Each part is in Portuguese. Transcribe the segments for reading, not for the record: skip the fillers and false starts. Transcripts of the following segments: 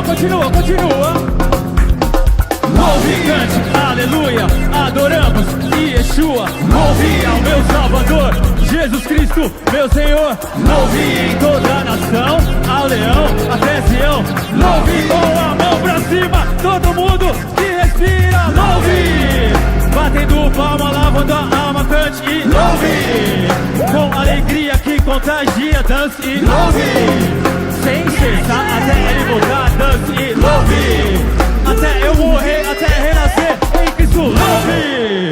Continua. Louve, cante, aleluia, adoramos Yeshua. Louve ao meu Salvador, Jesus Cristo, meu Senhor. Louve em toda a nação, ao leão, até Sião. Louve com a mão pra cima, todo mundo que respira. Louve, batendo palma, lavando a alma, cante e louve. Com alegria que contagia, dance e louve. Sem cessar até ele voltar, dance e louve. Até eu morrer, até renascer em Cristo, louve.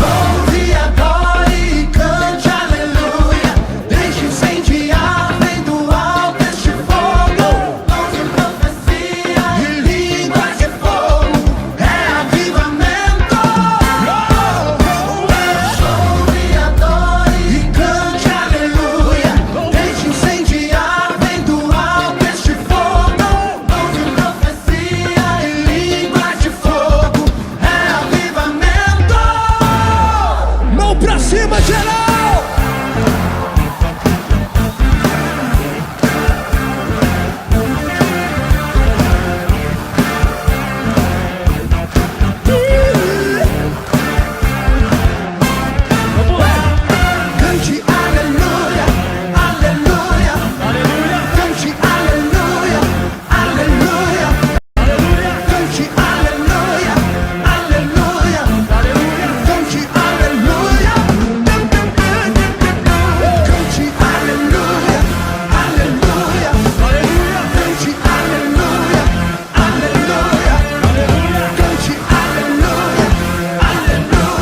Louve, adore e cante, aleluia. Deixe incendiar, vem do alto este fogo. Louve, profecia e línguas de fogo. É avivamento. Louve, adore e cante, aleluia. Deixe incendiar, vem do alto este fogo. Louve, profecia e línguas de fogo. É avivamento. Mão pra cima, geral! Vamos lá. Cante aleluia, aleluia, Aleluia, cante aleluia, aleluia, aleluia, cante aleluia, aleluia, aleluia. cante aleluia, cante aleluia, aleluia, Aleluia, cante aleluia, aleluia, aleluia. cante aleluia, aleluia, cante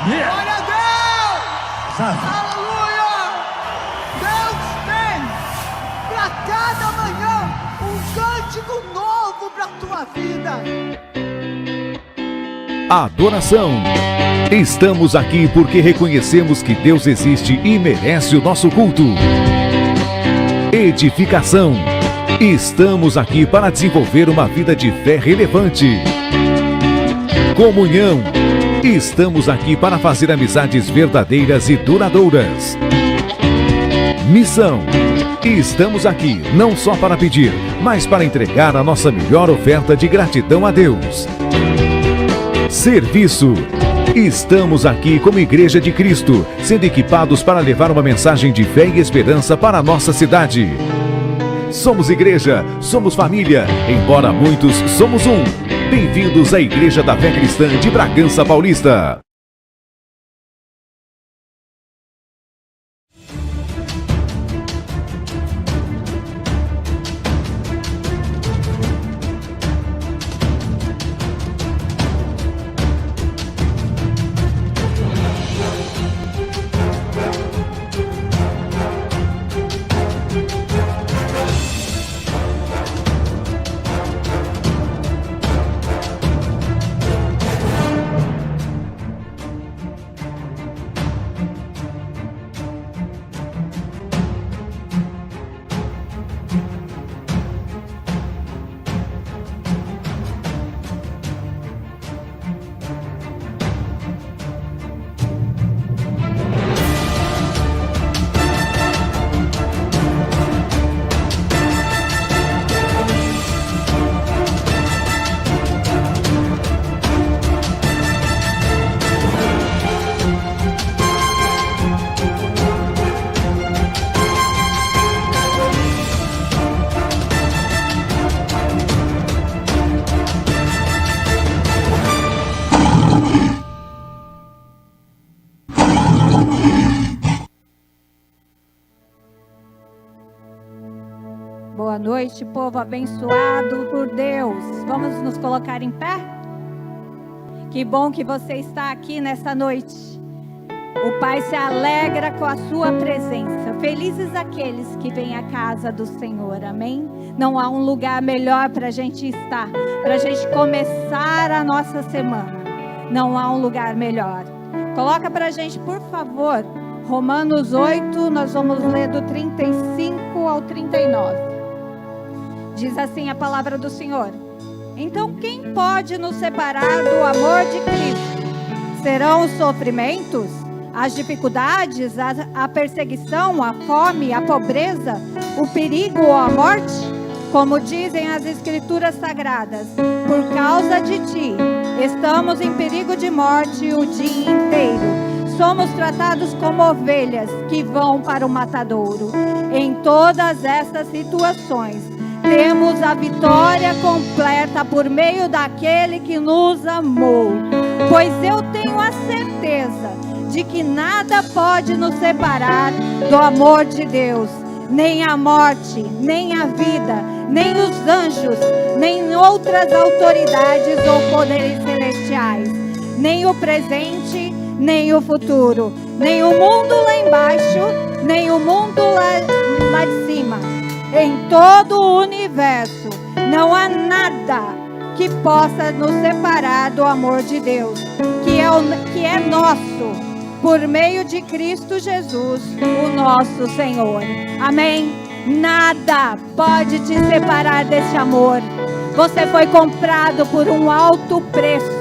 Yeah. Glória a Deus! Aleluia! Deus tem para cada manhã um cântico novo para a tua vida. Adoração. Estamos aqui porque reconhecemos que Deus existe e merece o nosso culto. Edificação. Estamos aqui para desenvolver uma vida de fé relevante. Comunhão. Estamos aqui para fazer amizades verdadeiras e duradouras. Missão. Estamos aqui não só para pedir, mas para entregar a nossa melhor oferta de gratidão a Deus. Serviço. Estamos aqui como Igreja de Cristo, sendo equipados para levar uma mensagem de fé e esperança para a nossa cidade. Somos igreja, somos família, embora muitos somos um. Bem-vindos à Igreja da Fé Cristã de Bragança Paulista. Boa noite, povo abençoado por Deus. Vamos nos colocar em pé? Que bom que você está aqui nesta noite. O Pai se alegra com a sua presença. Felizes aqueles que vêm à casa do Senhor, amém? Não há um lugar melhor para a gente estar, para a gente começar a nossa semana. Não há um lugar melhor. Coloca para a gente, por favor, Romanos 8, nós vamos ler do 35 ao 39. Diz assim a palavra do Senhor. Então quem pode nos separar do amor de Cristo? Serão os sofrimentos, as dificuldades, a perseguição, a fome, a pobreza, o perigo ou a morte? Como dizem as Escrituras Sagradas, por causa de ti, estamos em perigo de morte o dia inteiro. Somos tratados como ovelhas que vão para o matadouro. Em todas essas situações, temos a vitória completa por meio daquele que nos amou. Pois eu tenho a certeza de que nada pode nos separar do amor de Deus. Nem a morte, nem a vida, nem os anjos, nem outras autoridades ou poderes celestiais, nem o presente, nem o futuro, nem o mundo lá embaixo, nem o mundo lá de cima. Em todo o universo, não há nada que possa nos separar do amor de Deus, que é nosso, por meio de Cristo Jesus, o nosso Senhor. Amém? Nada pode te separar desse amor. Você foi comprado por um alto preço.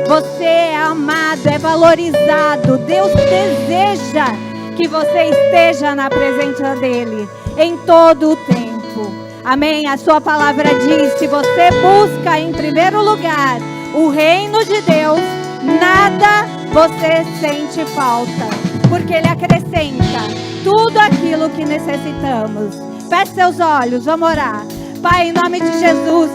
Você é amado, é valorizado. Deus deseja que você esteja na presença dEle em todo o tempo. Amém? A sua palavra diz: se você busca em primeiro lugar o reino de Deus, nada você sente falta, porque Ele acrescenta tudo aquilo que necessitamos. Feche seus olhos, vamos orar. Pai, em nome de Jesus,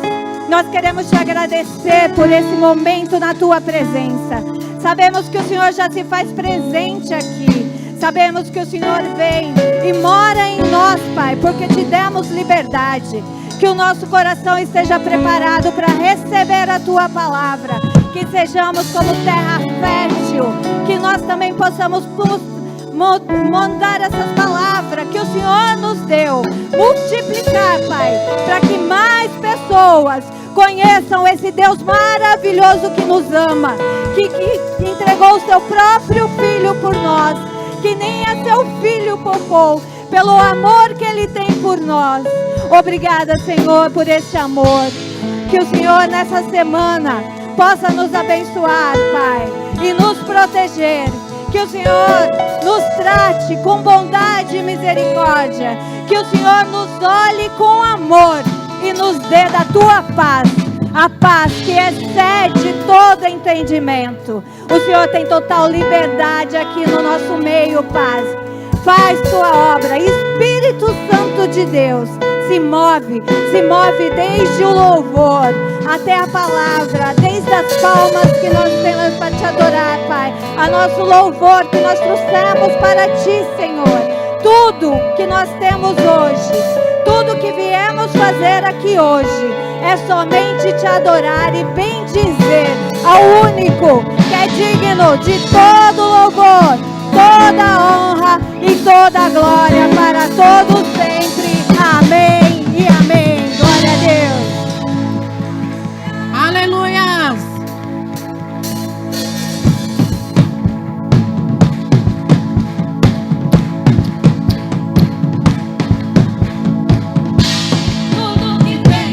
nós queremos te agradecer por esse momento na tua presença. Sabemos que o Senhor já se faz presente aqui. Sabemos que o Senhor vem e mora em nós, Pai, porque te demos liberdade. Que o nosso coração esteja preparado para receber a tua palavra. Que sejamos como terra fértil. Que nós também possamos mandar essas palavras que o Senhor nos deu, multiplicar, Pai, para que mais pessoas conheçam esse Deus maravilhoso que nos ama, que entregou o seu próprio Filho por nós, que nem a seu Filho poupou, pelo amor que Ele tem por nós. Obrigada, Senhor, por esse amor. Que o Senhor nessa semana possa nos abençoar, Pai, e nos proteger. Que o Senhor nos trate com bondade e misericórdia. Que o Senhor nos olhe com amor e nos dê da tua paz. A paz que excede todo entendimento. O Senhor tem total liberdade aqui no nosso meio, paz. Faz tua obra. Espírito Santo de Deus, se move desde o louvor até a palavra, desde as palmas que nós temos para te adorar, Pai, a nosso louvor que nós trouxemos para ti, Senhor. Tudo que nós temos hoje, tudo que viemos fazer aqui hoje, é somente te adorar e bendizer ao único que é digno de todo louvor, toda honra e toda glória para todos sempre. Amém e amém. Glória a Deus. Aleluias. Tudo que tem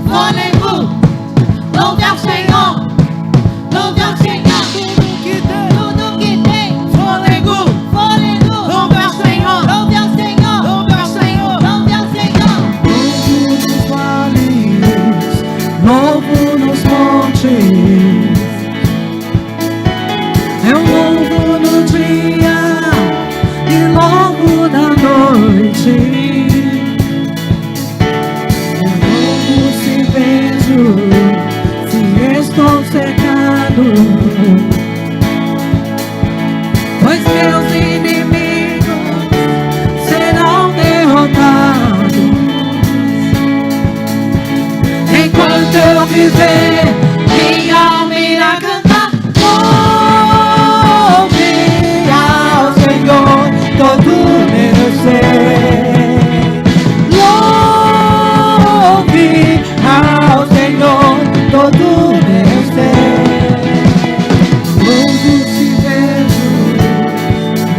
fôlego, louve ao Senhor. Louve ao Senhor. Tudo que tem fôlego, louve ao Senhor. Louve ao Senhor. Louve ao Senhor. Louve ao Senhor. Novo nos vales, novo nos montes. É um novo no dia e novo na noite. É novo se vejo, se estou cercado. Pois meus inimigos serão derrotados. Enquanto eu viver, minha alma irá cantar. Louve ao Senhor todo meu ser. Louve ao Senhor todo meu ser. Novo se vejo,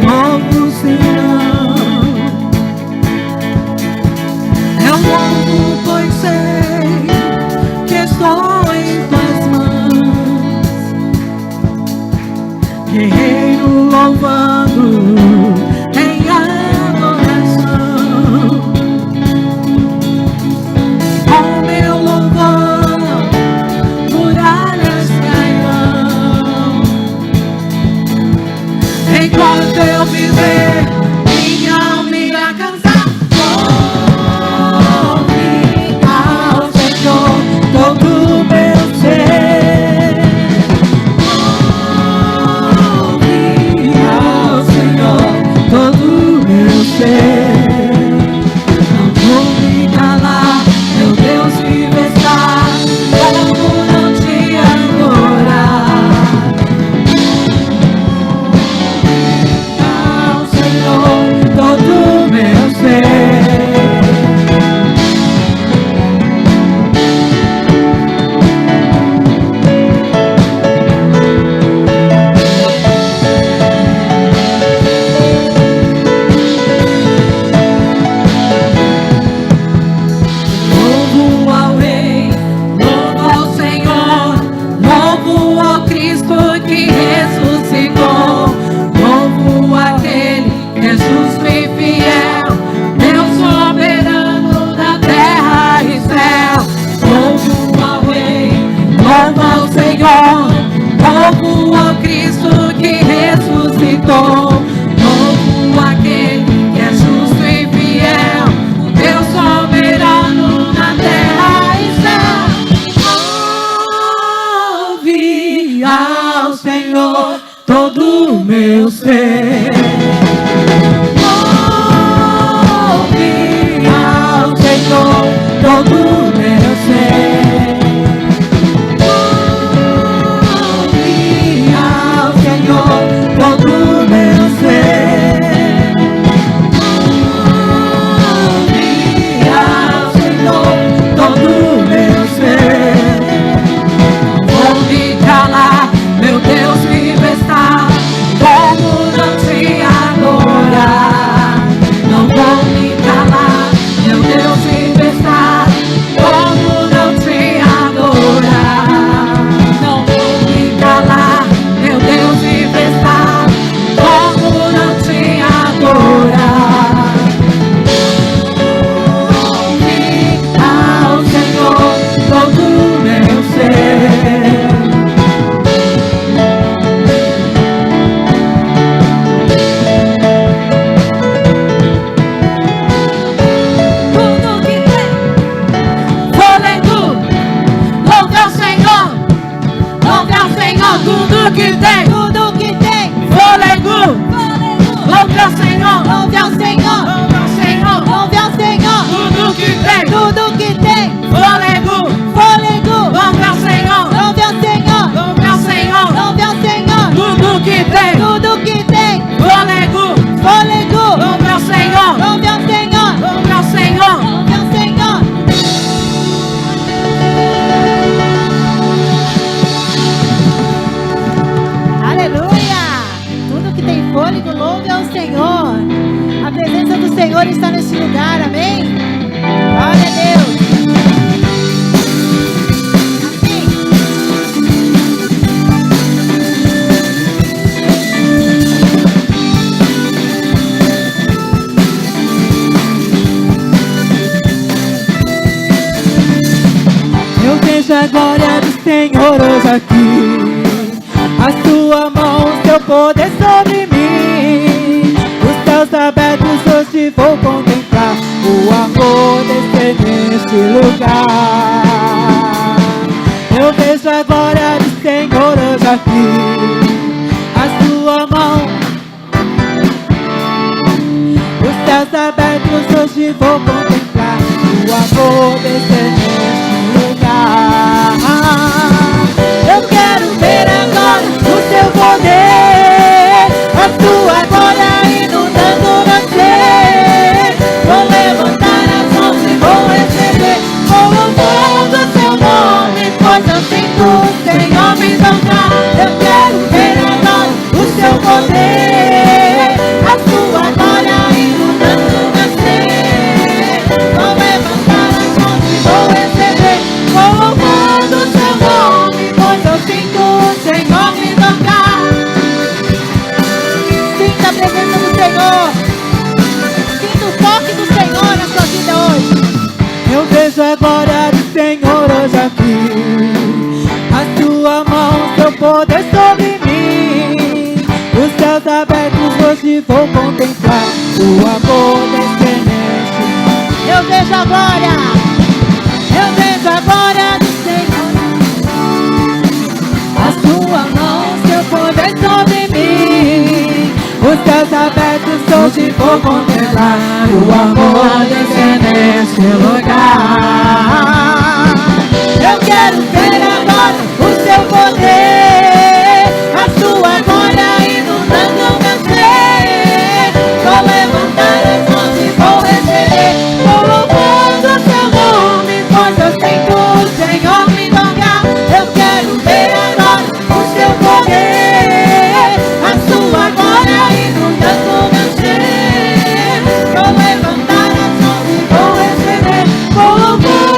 novo se não. É um novo todo meu ser. Louve ao Senhor todo meu ser. Louve ao Senhor todo meu ser. Vou me calar, meu Deus, manifestar como não te adorar. Não vou me calar, meu Deus, manifestar como não te adorar. Não vou me calar, meu Deus, manifestar como não te adorar. Ouve ao Senhor todo meu ser. Tudo que tem fôlego, louve ao Senhor. Louve ao Senhor. Tudo que tem fôlego, louve ao Senhor. Louve ao Senhor. Louve ao Senhor. Tudo que tem fôlego, louve ao Senhor. Louve ao Senhor. Louve ao Senhor. Louve ao Senhor. Tudo que tem fôlego, louve ao Senhor. Louve ao Senhor. Louve ao Senhor. Louve ao Senhor. Aleluia! Tudo que tem fôlego, louve ao Senhor. A presença do Senhor está nesse lugar, amém? Glória a Deus! Amém. Eu vejo a glória do Senhor hoje aqui. A sua mão, seu poder sobre mim. Os céus abertos hoje vou contemplar o amor descer neste lugar. Eu vejo a glória do Senhor hoje aqui. A sua mão, os céus abertos hoje vou contemplar o amor descer neste lugar. Eu quero ver agora o seu poder, a sua glória inundando meu ser. Vou levantar as mãos e vou receber, vou louvando o seu nome, pois eu sinto o Senhor me tocar. Eu quero ver agora o seu poder, a sua glória inundando meu ser. Vou levantar as mãos e vou receber, vou louvando o seu nome, pois eu sinto o Senhor me tocar. Sinta a presença do Senhor. Sinta o toque do Senhor na sua vida hoje. Eu vejo a glória do Senhor hoje aqui. A sua mão, seu poder sobre mim. Os céus abertos hoje vou contemplar o amor descer neste. Eu vejo a glória. Eu vejo a glória do Senhor. A sua mão, seu poder sobre mim. Os céus abertos hoje vou contemplar o amor descer neste lugar. Eu quero ver agora o seu poder, a sua glória inundando meu ser. Vou levantar as mãos e vou receber, vou louvando o seu nome, pois eu sinto o Senhor me tocar. Eu quero ver agora o seu poder, a sua glória inundando meu ser. Vou levantar as mãos e vou receber, vou louvar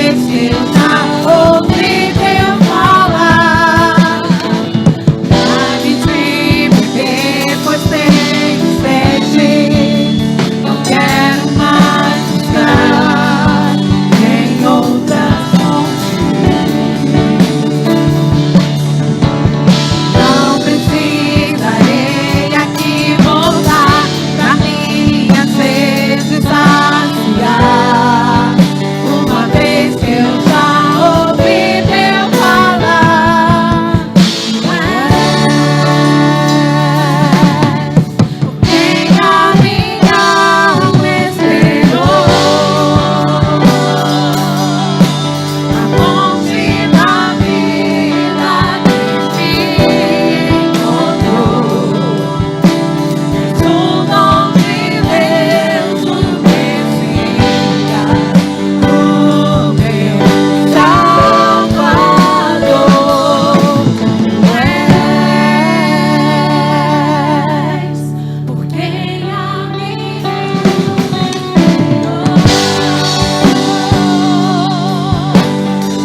vez que eu já ouvi teu falar, dá-me de beber, pois tenho sede. Não quero mais buscar em outras fontes. Não precisarei aqui voltar pra minha sede saciar, uma vez que eu já ouvi teu falar. Quem a minha alma esperou, a fonte da vida que me encontrou. O nome de Deus, o Messias, o meu Salvador. És por quem a minha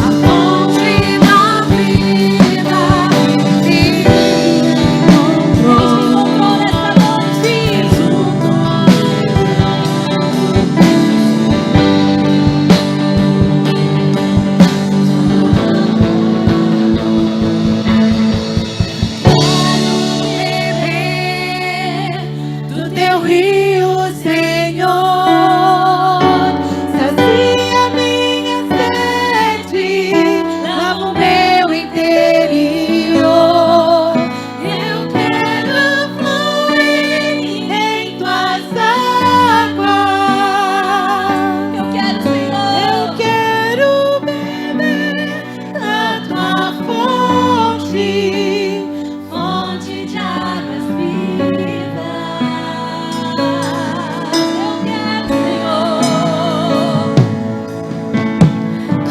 a fonte da vida que me encontrou nessa noite. Do teu rio, Senhor, sacia minha sede, lava o meu interior. Eu quero fluir em tuas águas. Eu quero, Senhor. Eu quero beber da tua fonte, fonte de águas vivas. Eu quero, Senhor.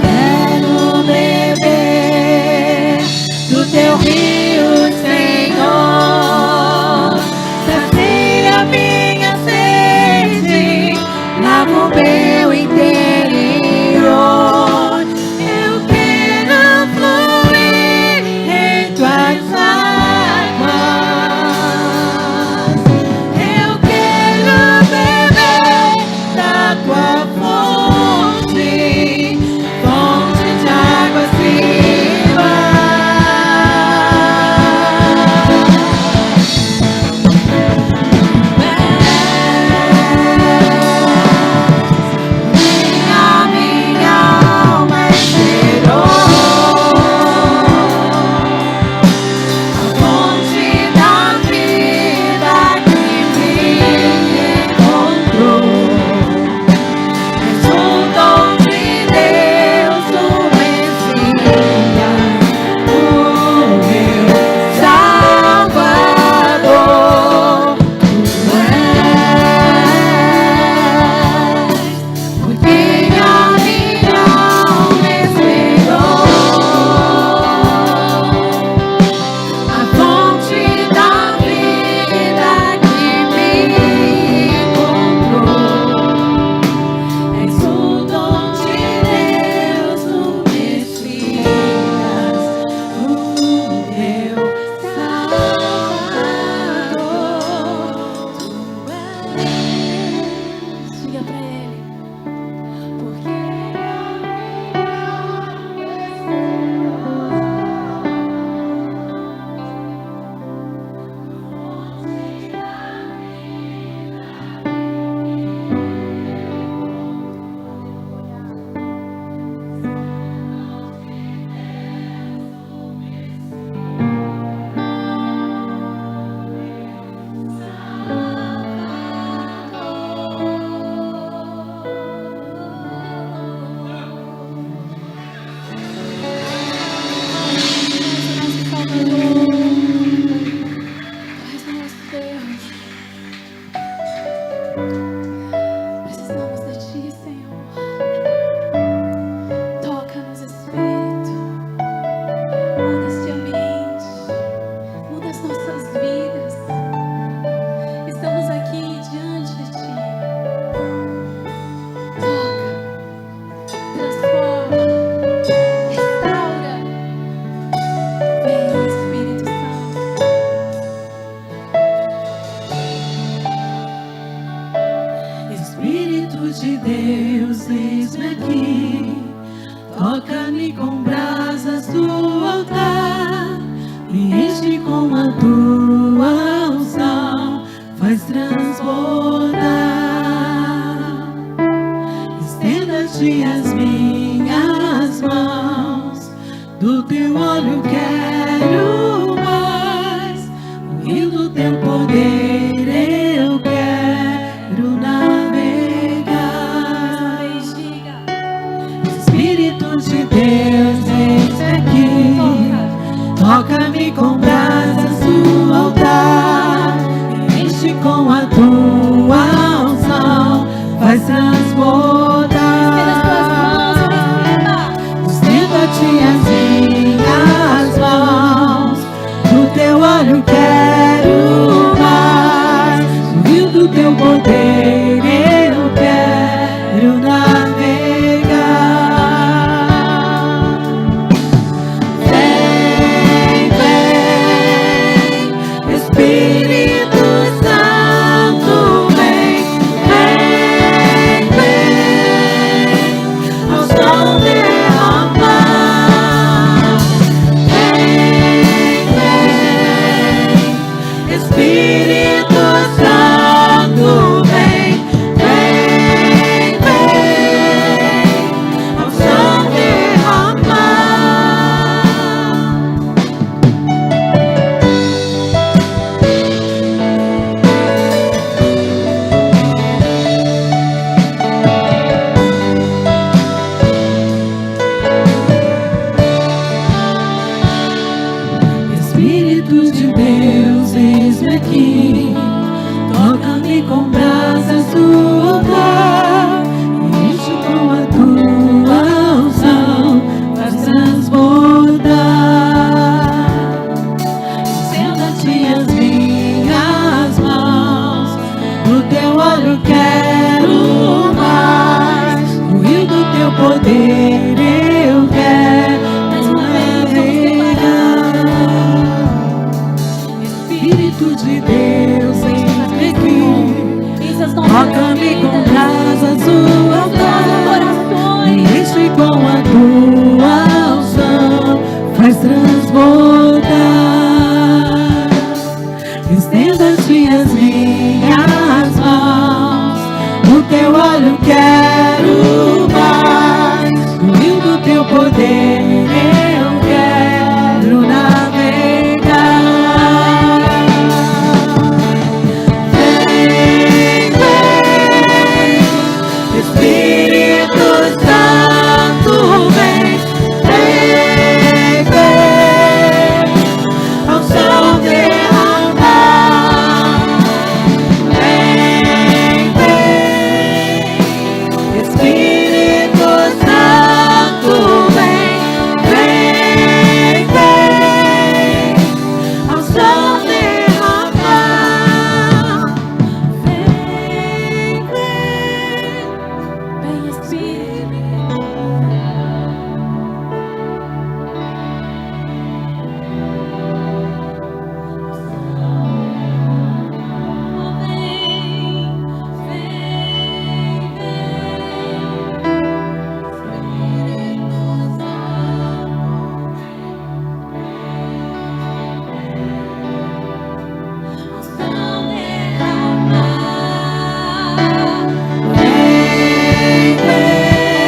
Quero beber do teu rio, Senhor. Sacia minha sede, lava o meu interior. Eu quero fluir em tuas águas. Eu quero beber da tua fonte, fonte de águas vivas. Minha alma esperou, a fonte da vida que me encontrou. És o eis-me aqui. Toca-me com brasas do altar, me enche com a tua unção, faz transbordar. Estenda-te as minhas mãos, do teu óleo quero mais, o rio do teu poder eu quero navegar. Espírito de Deus, eis-me aqui. Toca-me com brasas do altar, me enche com a tua unção, faz transbordar. Estenda-te as minhas mãos, do teu óleo quero mais, no rio do teu poder eu quero navegar. Vem, vem, Espírito Santo, vem, vem, vem, ao sol derramar. Vem, vem, Espírito Santo, vem, vem, vem, ao sol derramar. Espírito de Deus, eis-me aqui. Toca-me com brasas do altar, me enche com a tua unção, faz transbordar. Estenda-te as minhas mãos, do teu óleo quero mais, no rio do teu poder eu quero navegar. Espírito de Deus, eis-me aqui. Toca-me com brasas do altar, me enche com a tua unção, faz transbordar. Estenda-te as minhas mãos, no teu óleo quero mais, no rio do teu poder eu quero navegar. Vem, vem, Espírito Santo, vem, vem, vem, ao sol derramar. Vem, vem, Espírito Santo, vem, vem, vem, ao sol derramar. Vem, vem, Espírito. Vem, vem,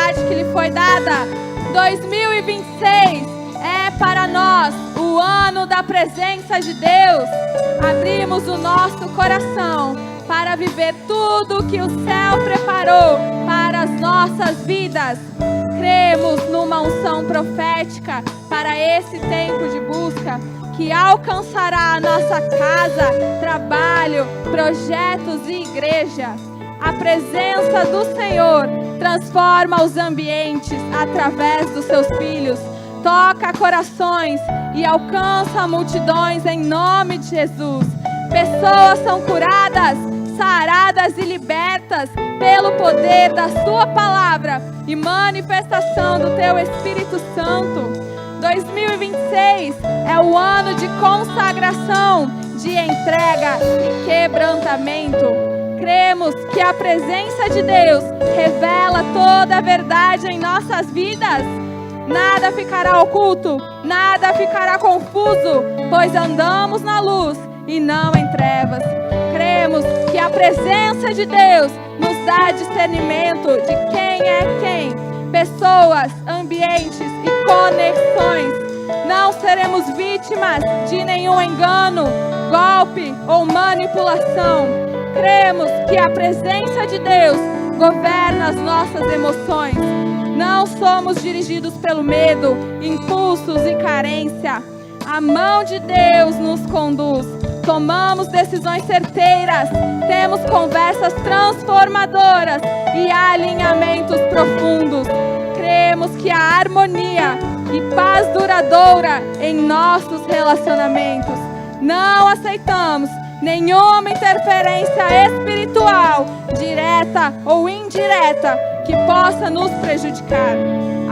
autoridade que lhe foi dada. 2026 é para nós o ano da presença de Deus. Abrimos o nosso coração para viver tudo que o céu preparou para as nossas vidas. Cremos numa unção profética para esse tempo de busca que alcançará a nossa casa, trabalho, projetos e igreja. A presença do Senhor transforma os ambientes através dos seus filhos, toca corações e alcança multidões em nome de Jesus. Pessoas são curadas, saradas e libertas pelo poder da sua palavra e manifestação do teu Espírito Santo. 2026 é o ano de consagração, de entrega e quebrantamento. Cremos que a presença de Deus revela toda a verdade em nossas vidas. Nada ficará oculto, nada ficará confuso, pois andamos na luz e não em trevas. Cremos que a presença de Deus nos dá discernimento de quem é quem, pessoas, ambientes e conexões. Não seremos vítimas de nenhum engano, golpe ou manipulação. Cremos que a presença de Deus governa as nossas emoções. Não somos dirigidos pelo medo, impulsos e carência. A mão de Deus nos conduz. Tomamos decisões certeiras, temos conversas transformadoras e alinhamentos profundos. Cremos que há harmonia e paz duradoura em nossos relacionamentos. Não aceitamos nenhuma interferência espiritual, direta ou indireta, que possa nos prejudicar.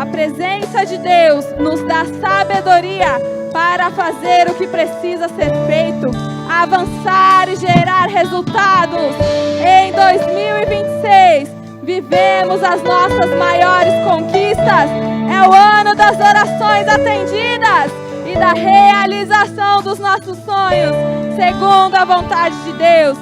A presença de Deus nos dá sabedoria para fazer o que precisa ser feito, avançar e gerar resultados. Em 2026, vivemos as nossas maiores conquistas. É o ano das orações atendidas e da realização dos nossos sonhos, segundo a vontade de Deus.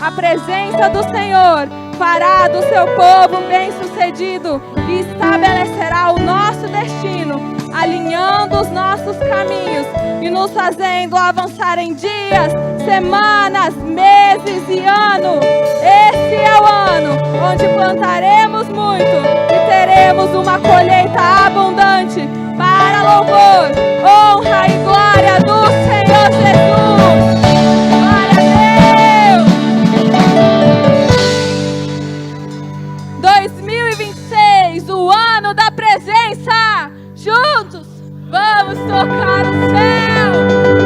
A presença do Senhor fará do seu povo bem-sucedido e estabelecerá o nosso destino, alinhando os nossos caminhos e nos fazendo avançar em dias, semanas, meses e anos. Esse é o ano onde plantaremos muito e teremos uma colheita abundante para louvor, honra e glória do Senhor Jesus. Glória a Deus! 2026, o ano da presença. Juntos, vamos tocar o céu.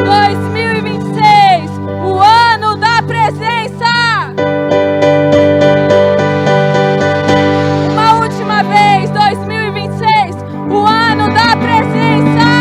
2026, o ano da presença. Uma última vez, 2026, o ano da presença.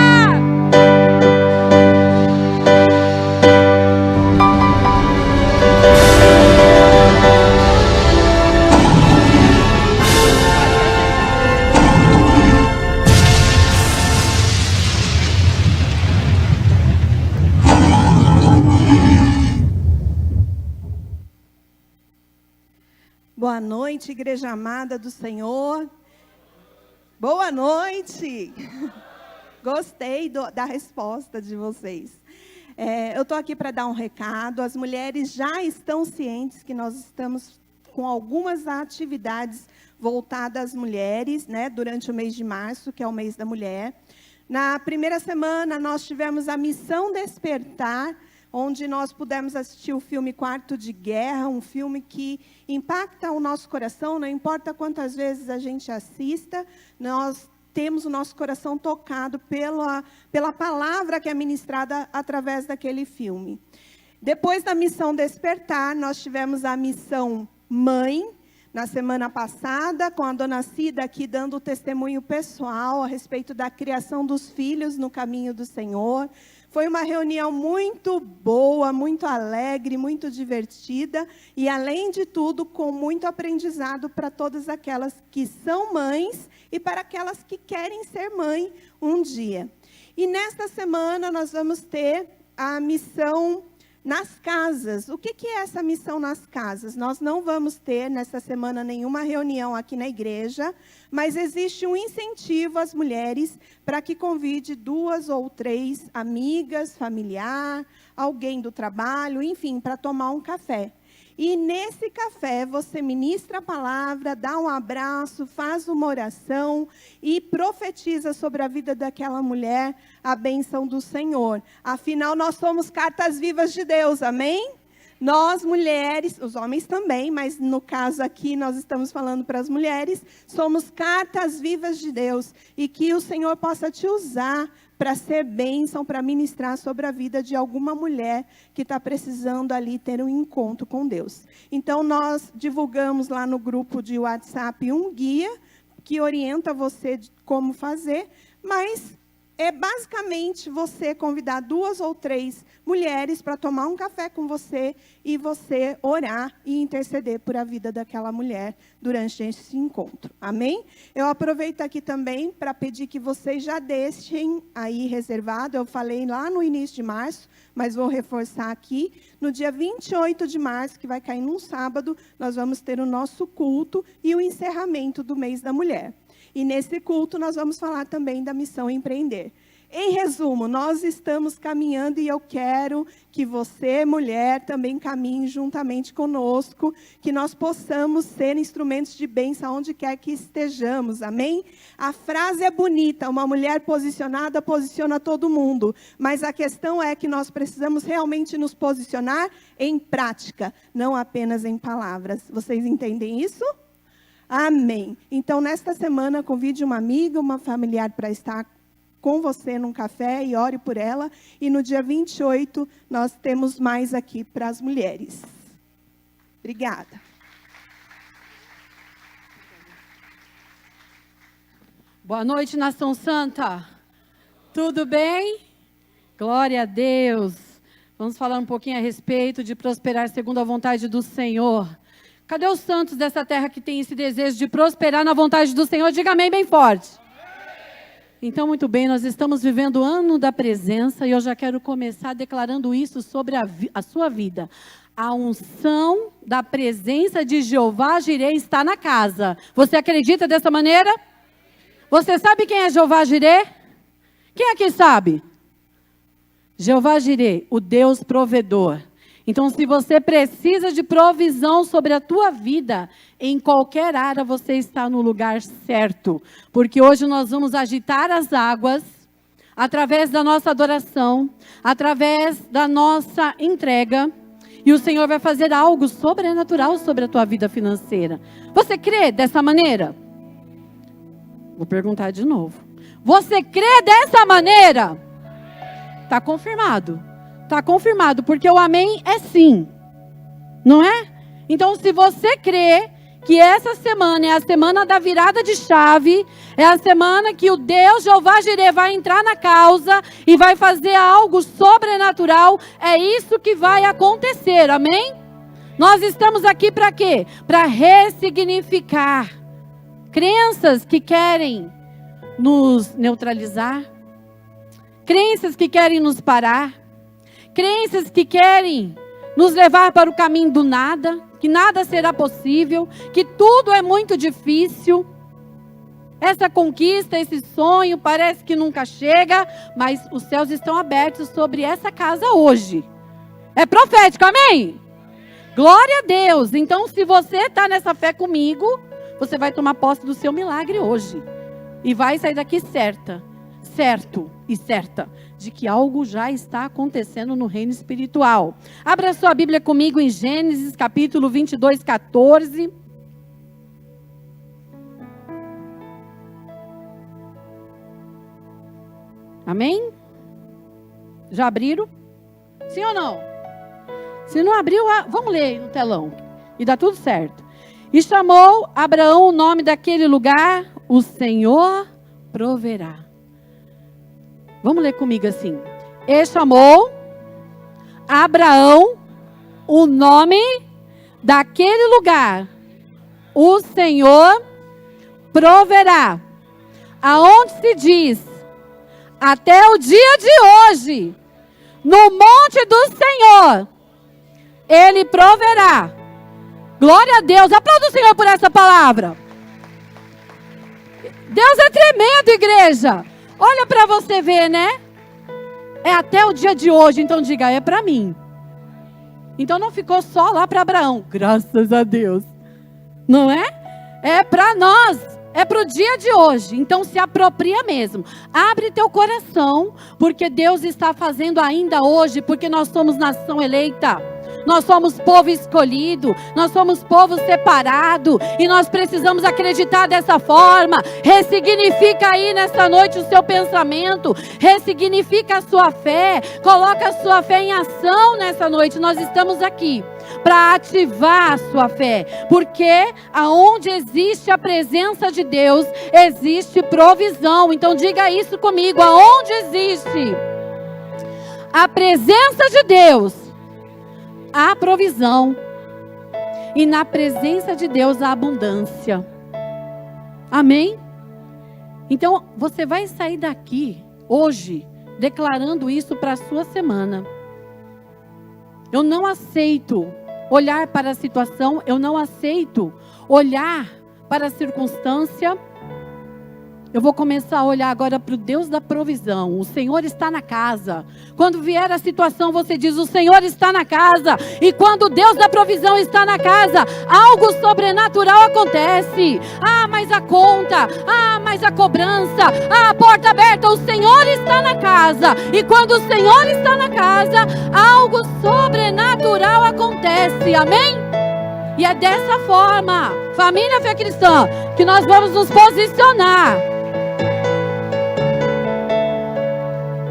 Boa noite, igreja amada do Senhor. Boa noite. Gostei da resposta de vocês. Eu estou aqui para dar um recado. As mulheres já estão cientes que nós estamos com algumas atividades voltadas às mulheres, né, durante o mês de março, que é o mês da mulher. Na primeira semana, nós tivemos a Missão Despertar, onde nós pudemos assistir o filme Quarto de Guerra, um filme que impacta o nosso coração, não importa quantas vezes a gente assista, nós temos o nosso coração tocado pela palavra que é ministrada através daquele filme. Depois da Missão Despertar, nós tivemos a Missão Mãe, na semana passada, com a dona Cida aqui dando o testemunho pessoal a respeito da criação dos filhos no caminho do Senhor. Foi uma reunião muito boa, muito alegre, muito divertida e, além de tudo, com muito aprendizado para todas aquelas que são mães e para aquelas que querem ser mãe um dia. E nesta semana nós vamos ter a missão nas casas. O que é essa missão nas casas? Nós não vamos ter nessa semana nenhuma reunião aqui na igreja, mas existe um incentivo às mulheres para que convide 2 ou 3 amigas, familiar, alguém do trabalho, enfim, para tomar um café. E nesse café você ministra a palavra, dá um abraço, faz uma oração e profetiza sobre a vida daquela mulher a bênção do Senhor. Afinal, nós somos cartas vivas de Deus, amém? Nós, mulheres, os homens também, mas no caso aqui nós estamos falando para as mulheres, somos cartas vivas de Deus. E que o Senhor possa te usar para ser bênção, para ministrar sobre a vida de alguma mulher que está precisando ali ter um encontro com Deus. Então, nós divulgamos lá no grupo de WhatsApp um guia que orienta você de como fazer, mas é basicamente você convidar 2 ou 3 mulheres para tomar um café com você e você orar e interceder por a vida daquela mulher durante esse encontro. Amém? Eu aproveito aqui também para pedir que vocês já deixem aí reservado. Eu falei lá no início de março, mas vou reforçar aqui. No dia 28 de março, que vai cair num sábado, nós vamos ter o nosso culto e o encerramento do mês da mulher. E nesse culto nós vamos falar também da missão Empreender. Em resumo, nós estamos caminhando e eu quero que você, mulher, também caminhe juntamente conosco, que nós possamos ser instrumentos de bênção onde quer que estejamos, amém? A frase é bonita, uma mulher posicionada posiciona todo mundo, mas a questão é que nós precisamos realmente nos posicionar em prática, não apenas em palavras. Vocês entendem isso? Amém. Então, nesta semana, convide uma amiga, uma familiar para estar com você num café e ore por ela. E no dia 28, nós temos mais aqui para as mulheres. Obrigada. Boa noite, Nação Santa. Tudo bem? Glória a Deus. Vamos falar um pouquinho a respeito de prosperar segundo a vontade do Senhor. Cadê os santos dessa terra que tem esse desejo de prosperar na vontade do Senhor? Diga amém bem forte. Então, muito bem, nós estamos vivendo o ano da presença e eu já quero começar declarando isso sobre a sua vida. A unção da presença de Jeová Jireh está na casa. Você acredita dessa maneira? Você sabe quem é Jeová Jireh? Quem aqui sabe? Jeová Jireh, o Deus provedor. Então, se você precisa de provisão sobre a tua vida, em qualquer área você está no lugar certo. Porque hoje nós vamos agitar as águas, através da nossa adoração, através da nossa entrega, e o Senhor vai fazer algo sobrenatural sobre a tua vida financeira. Você crê dessa maneira? Vou perguntar de novo. Você crê dessa maneira? Está confirmado. Está confirmado, porque o amém é sim, não é? Então, se você crê que essa semana é a semana da virada de chave, é a semana que o Deus Jeová Jireh vai entrar na causa e vai fazer algo sobrenatural, é isso que vai acontecer, amém? Nós estamos aqui para quê? Para ressignificar crenças que querem nos neutralizar, crenças que querem nos parar, crenças que querem nos levar para o caminho do nada, que nada será possível, que tudo é muito difícil. Essa conquista, esse sonho parece que nunca chega, mas os céus estão abertos sobre essa casa hoje. É profético, amém? Glória a Deus. Então, se você está nessa fé comigo, você vai tomar posse do seu milagre hoje. E vai sair daqui certo e certa de que algo já está acontecendo no reino espiritual. Abra sua Bíblia comigo em Gênesis capítulo 22, 14. Amém? Já abriram? Sim ou não? Se não abriu, vamos ler no telão. E dá tudo certo. E chamou Abraão o nome daquele lugar, o Senhor proverá. Vamos ler comigo assim. E chamou Abraão o nome daquele lugar, o Senhor proverá. Aonde se diz, até o dia de hoje, no monte do Senhor, Ele proverá. Glória a Deus. Aplauda o Senhor por essa palavra. Deus é tremendo, igreja. Olha para você ver, né? É até o dia de hoje, então diga, é para mim. Então não ficou só lá para Abraão, graças a Deus. Não é? É para nós, é para o dia de hoje. Então se apropria mesmo. Abre teu coração, porque Deus está fazendo ainda hoje, porque nós somos nação eleita. Nós somos povo escolhido, nós somos povo separado, e nós precisamos acreditar dessa forma. Ressignifica aí nessa noite o seu pensamento, ressignifica a sua fé, coloca a sua fé em ação nessa noite. Nós estamos aqui para ativar a sua fé, porque aonde existe a presença de Deus, existe provisão. Então diga isso comigo, aonde existe a presença de Deus, há provisão, e na presença de Deus há abundância. Amém? Então você vai sair daqui hoje declarando isso para a sua semana. Eu não aceito olhar para a situação, eu não aceito olhar para a circunstância. Eu vou começar a olhar agora para o Deus da provisão. O Senhor está na casa. Quando vier a situação, você diz, o Senhor está na casa. E quando o Deus da provisão está na casa, algo sobrenatural acontece. Ah, mas a conta. Ah, mas a cobrança. Ah, a porta aberta. O Senhor está na casa. E quando o Senhor está na casa, algo sobrenatural acontece. Amém? E é dessa forma, família Fé Cristã, que nós vamos nos posicionar.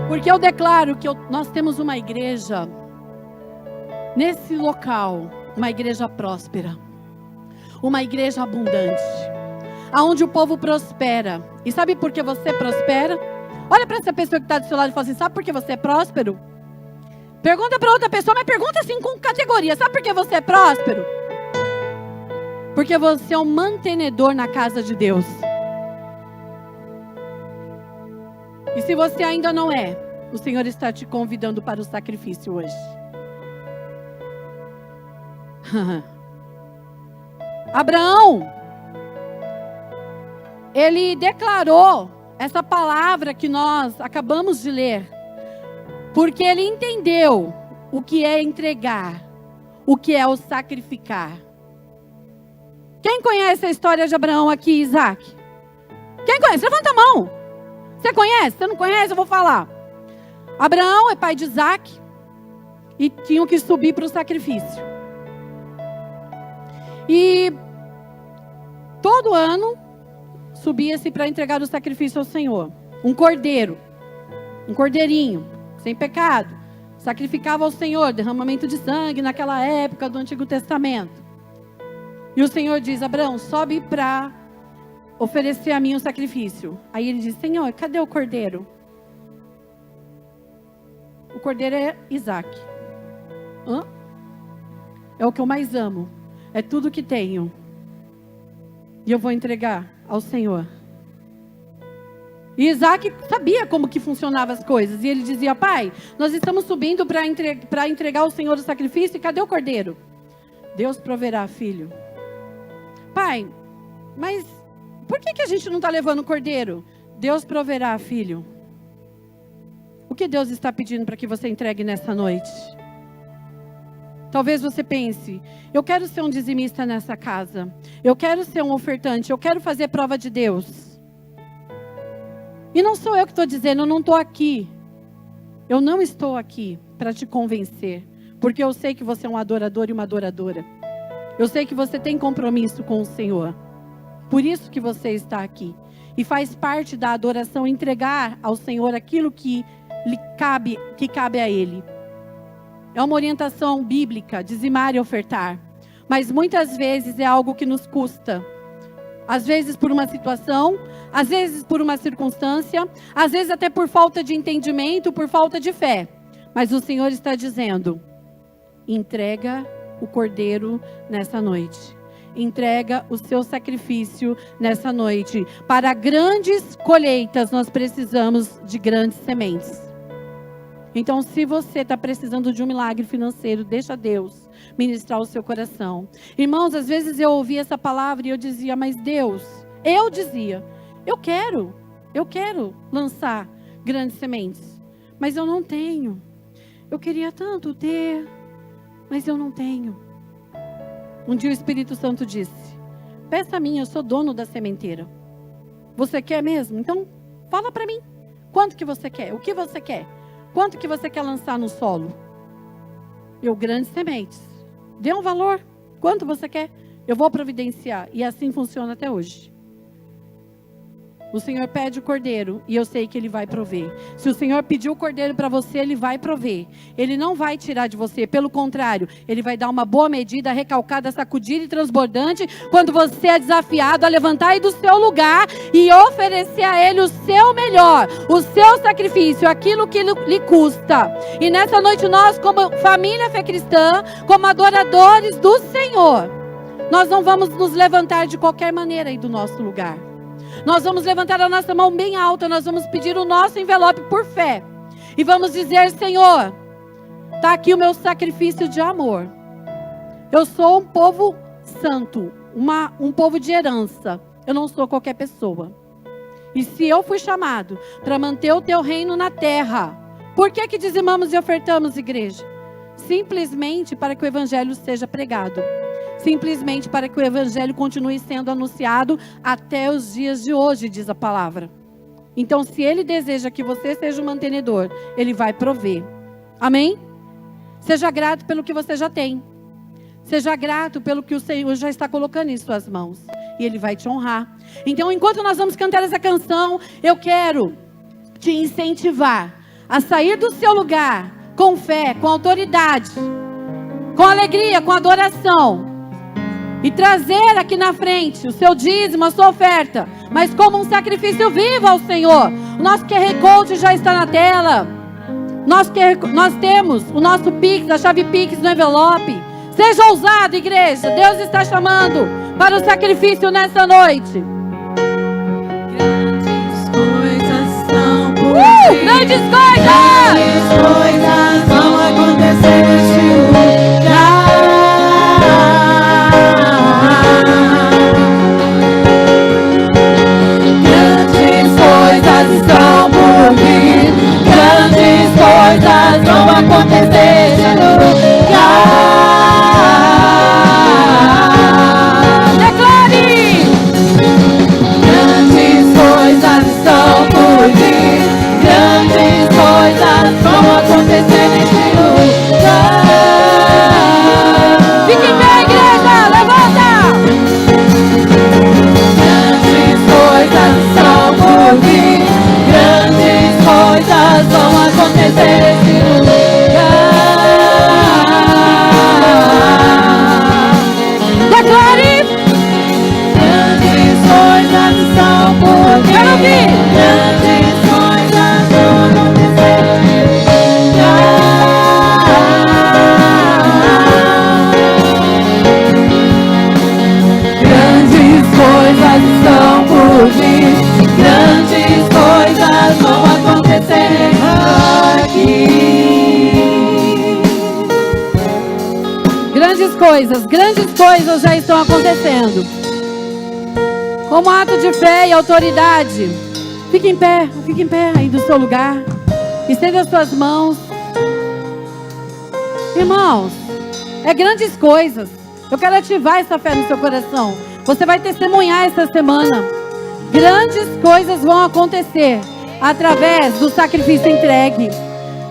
Porque eu declaro que nós temos uma igreja nesse local, uma igreja próspera, uma igreja abundante, aonde o povo prospera. E sabe por que você prospera? Olha para essa pessoa que está do seu lado e fala assim, sabe por que você é próspero? Pergunta para outra pessoa, mas pergunta assim com categoria, sabe por que você é próspero? Porque você é um mantenedor na casa de Deus. E se você ainda não é, o Senhor está te convidando para o sacrifício hoje. Abraão, ele declarou essa palavra que nós acabamos de ler, porque ele entendeu o que é entregar, o que é o sacrificar. Quem conhece a história de Abraão aqui, Isaac? Quem conhece? Levanta a mão. Você conhece? Você não conhece? Eu vou falar. Abraão é pai de Isaac e tinham que subir para o sacrifício. E todo ano subia-se para entregar o sacrifício ao Senhor. Um cordeiro, um cordeirinho, sem pecado. Sacrificava ao Senhor, derramamento de sangue naquela época do Antigo Testamento. E o Senhor diz, Abraão, sobe para oferecer a mim o sacrifício. Aí ele diz, Senhor, cadê o cordeiro? O cordeiro é Isaac. Hã? É o que eu mais amo. É tudo que tenho. E eu vou entregar ao Senhor. E Isaac sabia como que funcionavam as coisas. E ele dizia, pai, nós estamos subindo para entregar ao Senhor o sacrifício. E cadê o cordeiro? Deus proverá, filho. Pai, mas por que a gente não está levando o cordeiro? Deus proverá, filho. O que Deus está pedindo para que você entregue nessa noite? Talvez você pense, eu quero ser um dizimista nessa casa. Eu quero ser um ofertante. Eu quero fazer prova de Deus. E não sou eu que estou dizendo, eu não estou aqui. Eu não estou aqui para te convencer. Porque eu sei que você é um adorador e uma adoradora. Eu sei que você tem compromisso com o Senhor. Por isso que você está aqui. E faz parte da adoração entregar ao Senhor aquilo que cabe a Ele. É uma orientação bíblica, dizimar e ofertar. Mas muitas vezes é algo que nos custa. Às vezes por uma situação, às vezes por uma circunstância, às vezes até por falta de entendimento, por falta de fé. Mas o Senhor está dizendo, entrega o cordeiro nessa noite. Entrega o seu sacrifício nessa noite. Para grandes colheitas nós precisamos de grandes sementes. Então, se você está precisando de um milagre financeiro, deixa Deus ministrar o seu coração. Irmãos, às vezes eu ouvia essa palavra e eu dizia, mas Deus, eu quero lançar grandes sementes, mas eu não tenho. Eu queria tanto ter, mas eu não tenho. Um dia o Espírito Santo disse, peça a mim, eu sou dono da sementeira. Você quer mesmo? Então, fala para mim. Quanto que você quer? O que você quer? Quanto que você quer lançar no solo? Grandes sementes. Dê um valor. Quanto você quer? Eu vou providenciar. E assim funciona até hoje. O Senhor pede o cordeiro e eu sei que Ele vai prover. Se o Senhor pediu o cordeiro para você, Ele vai prover. Ele não vai tirar de você. Pelo contrário, Ele vai dar uma boa medida, recalcada, sacudida e transbordante, quando você é desafiado a levantar aí do seu lugar e oferecer a Ele o seu melhor, o seu sacrifício, aquilo que lhe custa. E nessa noite nós, como família Fé Cristã, como adoradores do Senhor, nós não vamos nos levantar de qualquer maneira aí do nosso lugar. Nós vamos levantar a nossa mão bem alta, nós vamos pedir o nosso envelope por fé. E vamos dizer, Senhor, está aqui o meu sacrifício de amor. Eu sou um povo santo, um povo de herança. Eu não sou qualquer pessoa. E se eu fui chamado para manter o teu reino na terra, por que dizimamos e ofertamos, igreja? Simplesmente para que o evangelho seja pregado. Simplesmente para que o evangelho continue sendo anunciado até os dias de hoje, diz a palavra. Então, se Ele deseja que você seja um mantenedor, Ele vai prover. Amém? Seja grato pelo que você já tem. Seja grato pelo que o Senhor já está colocando em suas mãos. E Ele vai te honrar. Então, enquanto nós vamos cantar essa canção, eu quero te incentivar a sair do seu lugar com fé, com autoridade, com alegria, com adoração. E trazer aqui na frente o seu dízimo, a sua oferta, mas como um sacrifício vivo ao Senhor. O nosso QR Code já está na tela. Nós temos o nosso Pix, a chave Pix no envelope. Seja ousado, igreja. Deus está chamando para o sacrifício nessa noite. Grandes coisas são por vir. Grandes coisas! Grandes coisas vão acontecer neste lugar. Estão por vir, grandes coisas vão acontecer no lugar. Declare! Grandes coisas estão por vir, grandes coisas vão acontecer neste lugar. Fique em pé, igreja, levanta! Grandes coisas estão por vir, grandes coisas vão acontecer nesse lugar. Declare! Grandes coisas estão por vir. Quero ouvir! Grandes coisas vão acontecer nesse lugar. Grandes coisas estão por vir. Grandes coisas vão acontecer aqui. Grandes coisas já estão acontecendo. Como ato de fé e autoridade, fique em pé aí do seu lugar. Estenda as suas mãos. Irmãos, é grandes coisas. Eu quero ativar essa fé no seu coração. Você vai testemunhar essa semana. Grandes coisas vão acontecer através do sacrifício entregue.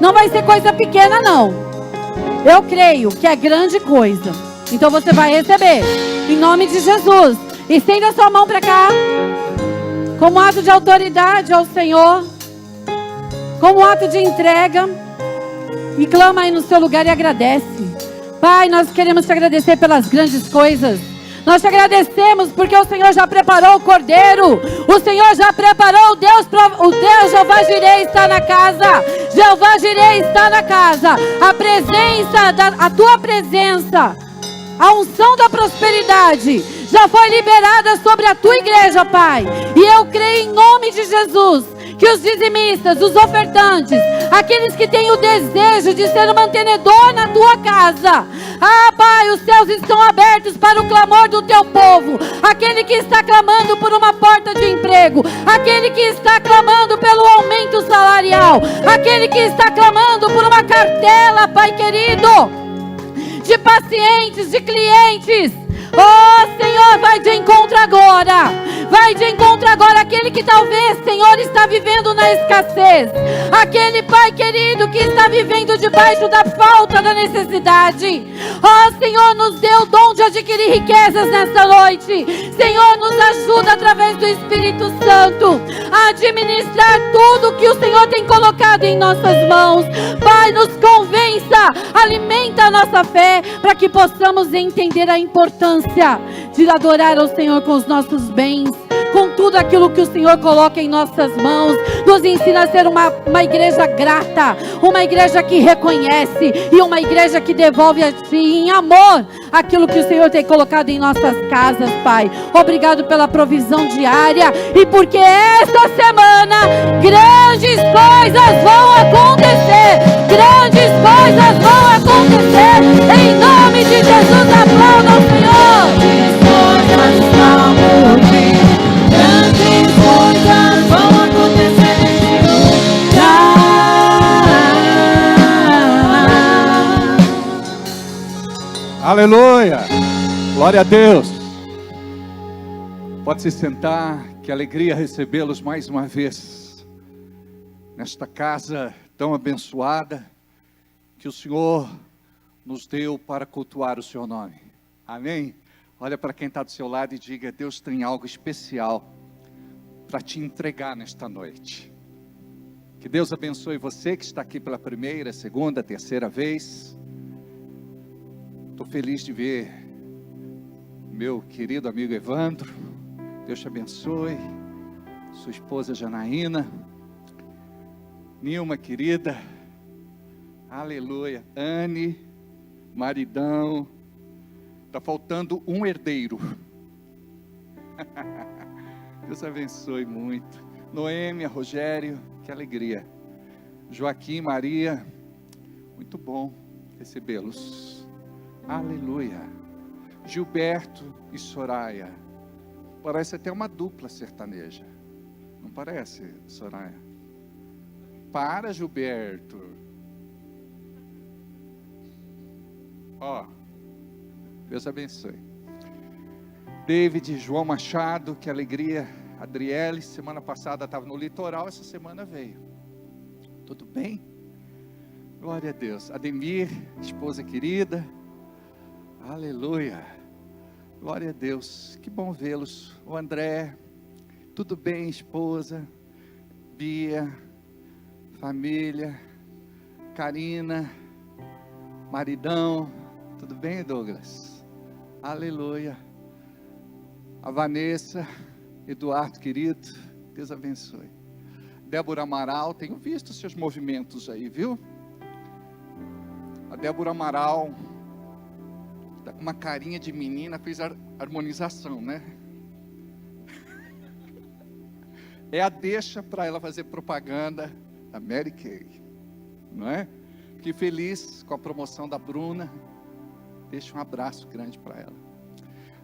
Não vai ser coisa pequena, não. Eu creio que é grande coisa. Então você vai receber, em nome de Jesus. Estenda a sua mão para cá, como ato de autoridade ao Senhor, como ato de entrega. E clama aí no seu lugar e agradece. Pai, nós queremos te agradecer pelas grandes coisas. Nós te agradecemos porque o Senhor já preparou o cordeiro. O Senhor já preparou o Deus Jeová Jireh está na casa. Jeová Jireh está na casa. A tua presença, a unção da prosperidade já foi liberada sobre a tua igreja, Pai. E eu creio em nome de Jesus que os dizimistas, os ofertantes, aqueles que têm o desejo de ser um mantenedor na tua casa, Pai, os céus estão abertos para o clamor do teu povo, aquele que está clamando por uma porta de emprego, aquele que está clamando pelo aumento salarial, aquele que está clamando por uma cartela, Pai querido, de pacientes, de clientes. Oh Senhor, vai de encontro agora. Vai de encontro agora aquele que talvez, Senhor, está vivendo na escassez. Aquele Pai querido que está vivendo debaixo da falta, da necessidade. Oh Senhor, nos dê o dom de adquirir riquezas nesta noite. Senhor, nos ajuda através do Espírito Santo a administrar tudo que o Senhor tem colocado em nossas mãos. Pai, nos convença, alimenta a nossa fé para que possamos entender a importância de adorar ao Senhor com os nossos bens, com tudo aquilo que o Senhor coloca em nossas mãos. Nos ensina a ser uma igreja grata, uma igreja que reconhece e uma igreja que devolve a Ti em amor aquilo que o Senhor tem colocado em nossas casas, Pai. Obrigado pela provisão diária e porque esta semana grandes coisas vão acontecer. Grandes coisas vão acontecer. Em nome de Jesus, aplauda ao Senhor. Grandes coisas vão acontecer neste lugar. Aleluia! Glória a Deus! Pode se sentar, que alegria recebê-los mais uma vez nesta casa tão abençoada que o Senhor nos deu para cultuar o seu nome. Amém? Olha para quem está do seu lado e diga: Deus tem algo especial para te entregar nesta noite. Que Deus abençoe você que está aqui pela primeira, segunda, terceira vez. Estou feliz de ver meu querido amigo Evandro. Deus te abençoe. Sua esposa Janaína. Nilma querida. Aleluia. Anne, maridão. Está faltando um herdeiro. Deus abençoe muito. Noêmia, Rogério, que alegria. Joaquim, Maria, muito bom recebê-los. Aleluia. Gilberto e Soraya. Parece até uma dupla sertaneja. Não parece, Soraya? Para, Gilberto. Ó, Deus abençoe. David, João Machado, que alegria. Adriele, semana passada estava no litoral, essa semana veio. Tudo bem? Glória a Deus. Ademir, esposa querida. Aleluia. Glória a Deus. Que bom vê-los. O André, tudo bem, esposa? Bia, família. Karina, maridão. Tudo bem, Douglas? Aleluia. A Vanessa, Eduardo querido, Deus abençoe. Débora Amaral, tenho visto seus movimentos aí, viu? A Débora Amaral, tá com uma carinha de menina, fez harmonização, né? É a deixa para ela fazer propaganda da Mary Kay, não é? Fiquei feliz com a promoção da Bruna. Deixa um abraço grande para ela.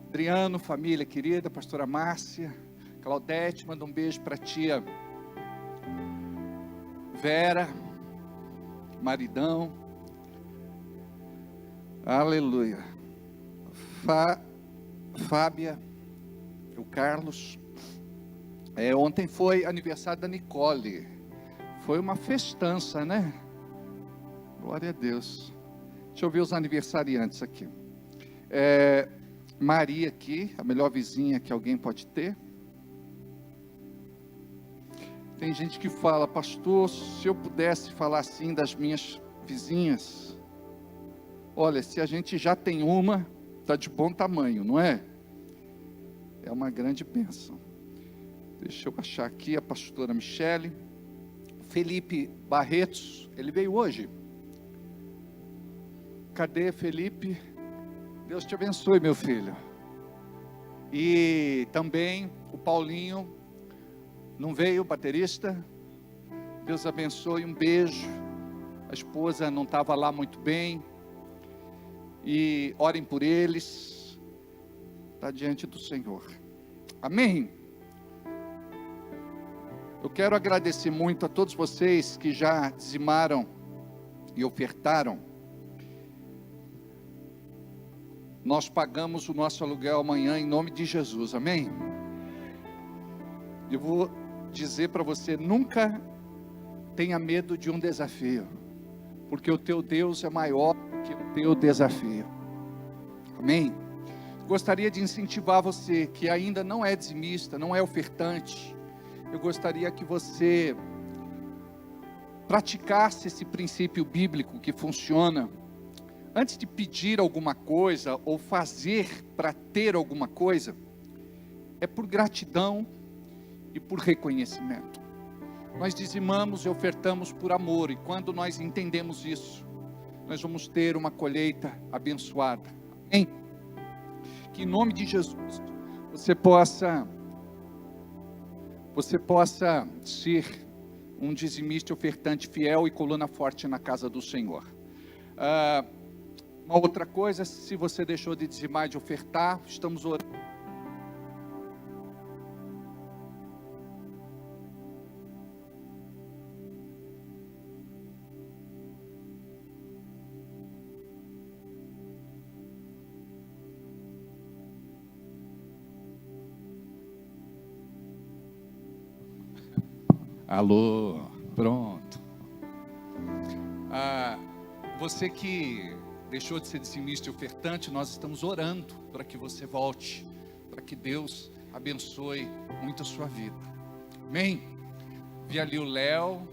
Adriano, família querida, pastora Márcia, Claudete, manda um beijo para a tia Vera, maridão. Aleluia. Fábia, o Carlos. Ontem foi aniversário da Nicole. Foi uma festança, né? Glória a Deus. Deixa eu ver os aniversariantes aqui. Maria aqui, a melhor vizinha que alguém pode ter. Tem gente que fala: pastor, se eu pudesse falar assim das minhas vizinhas. Olha, se a gente já tem uma, está de bom tamanho, não é? É uma grande bênção. Deixa eu achar aqui a pastora Michele. Felipe Barretos, ele veio hoje. Cadê Felipe? Deus te abençoe, meu filho. E também o Paulinho, não veio, baterista. Deus abençoe, um beijo. A esposa não estava lá muito bem. E orem por eles. Está diante do Senhor. Amém? Eu quero agradecer muito a todos vocês que já dizimaram e ofertaram. Nós pagamos o nosso aluguel amanhã em nome de Jesus, amém? Eu vou dizer para você, nunca tenha medo de um desafio, porque o teu Deus é maior que o teu desafio, amém? Gostaria de incentivar você que ainda não é dizimista, não é ofertante. Eu gostaria que você praticasse esse princípio bíblico que funciona. Antes de pedir alguma coisa ou fazer para ter alguma coisa, é por gratidão e por reconhecimento. Nós dizimamos e ofertamos por amor, e quando nós entendemos isso, nós vamos ter uma colheita abençoada. Amém? Que em nome de Jesus você possa ser um dizimista e ofertante fiel e coluna forte na casa do Senhor. Uma outra coisa, se você deixou de dizimar e de ofertar, estamos orando. Alô, pronto. Você que deixou de ser dizimista e ofertante, nós estamos orando para que você volte, para que Deus abençoe muito a sua vida. Amém? Vi ali o Léo,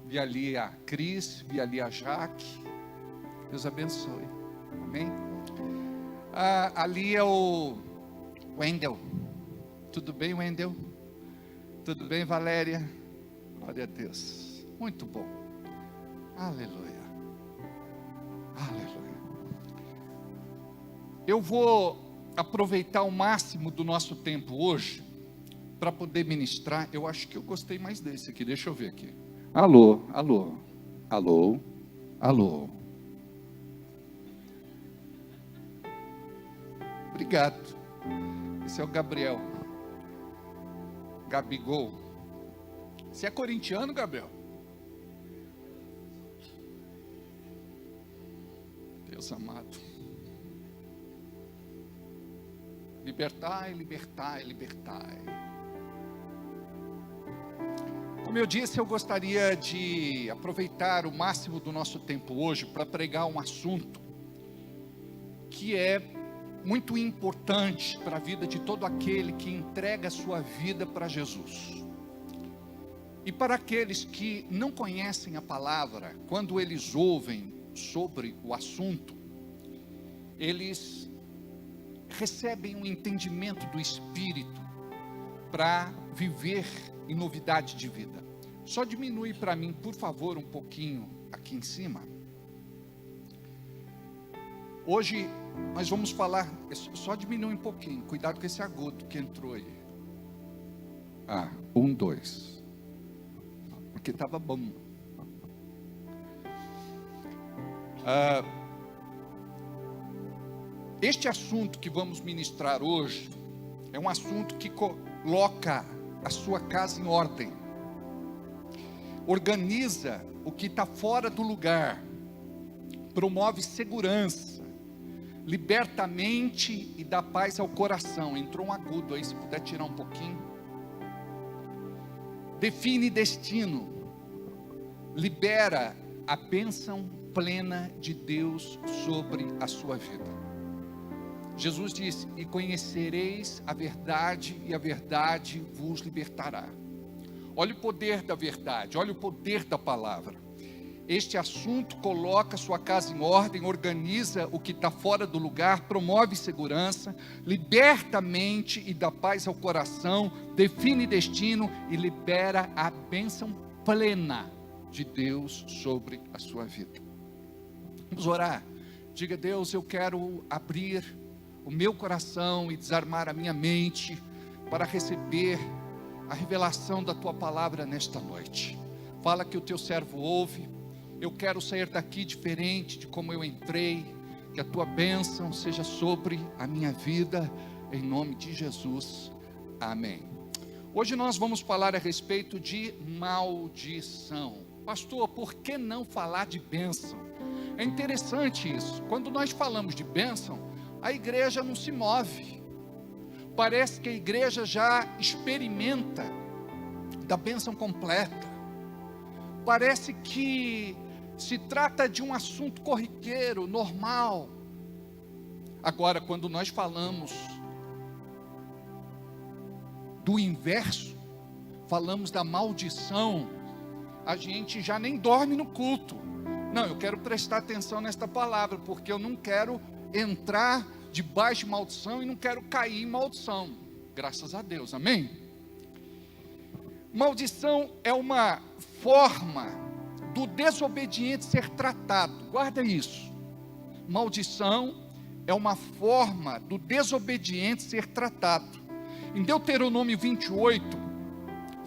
vi ali a Cris, vi ali a Jaque. Deus abençoe. Amém? Ali é o Wendel. Tudo bem, Wendel? Tudo bem, Valéria? Glória a Deus. Muito bom. Aleluia. Aleluia. Eu vou aproveitar o máximo do nosso tempo hoje para poder ministrar. Eu acho que eu gostei mais desse aqui. Deixa eu ver aqui. Alô, alô, alô, alô. Obrigado. Esse é o Gabriel. Gabigol. Você é corintiano, Gabriel? Deus amado. Libertai, libertai, libertai. Como eu disse, eu gostaria de aproveitar o máximo do nosso tempo hoje para pregar um assunto que é muito importante para a vida de todo aquele que entrega a sua vida para Jesus. E para aqueles que não conhecem a palavra, quando eles ouvem sobre o assunto, eles recebem um entendimento do Espírito para viver em novidade de vida. Só diminui para mim, por favor, um pouquinho aqui em cima. Hoje nós vamos falar, só diminui um pouquinho, cuidado com esse agudo que entrou aí. 1, 2. Porque estava bom. Este assunto que vamos ministrar hoje é um assunto que coloca a sua casa em ordem, organiza o que está fora do lugar, promove segurança, liberta a mente e dá paz ao coração. Entrou um agudo aí, se puder tirar um pouquinho. Define destino, libera a bênção plena de Deus sobre a sua vida. Jesus disse: e conhecereis a verdade, e a verdade vos libertará. Olha o poder da verdade, olha o poder da palavra. Este assunto coloca sua casa em ordem, organiza o que está fora do lugar, promove segurança, liberta a mente e dá paz ao coração, define destino e libera a bênção plena de Deus sobre a sua vida. Vamos orar. Diga: Deus, eu quero abrir o meu coração e desarmar a minha mente para receber a revelação da tua palavra nesta noite. Fala que o teu servo ouve. Eu quero sair daqui diferente de como eu entrei. Que a tua bênção seja sobre a minha vida, em nome de Jesus. Amém. Hoje nós vamos falar a respeito de maldição. Pastor, por que não falar de bênção? É interessante isso. Quando nós falamos de bênção, a igreja não se move. Parece que a igreja já experimenta da bênção completa. Parece que se trata de um assunto corriqueiro, normal. Agora, quando nós falamos do inverso, falamos da maldição, a gente já nem dorme no culto. Não, eu quero prestar atenção nesta palavra, porque eu não quero entrar debaixo de maldição e não quero cair em maldição. Graças a Deus, amém? Maldição é uma forma do desobediente ser tratado. Guarda isso. Maldição é uma forma do desobediente ser tratado. Em Deuteronômio 28,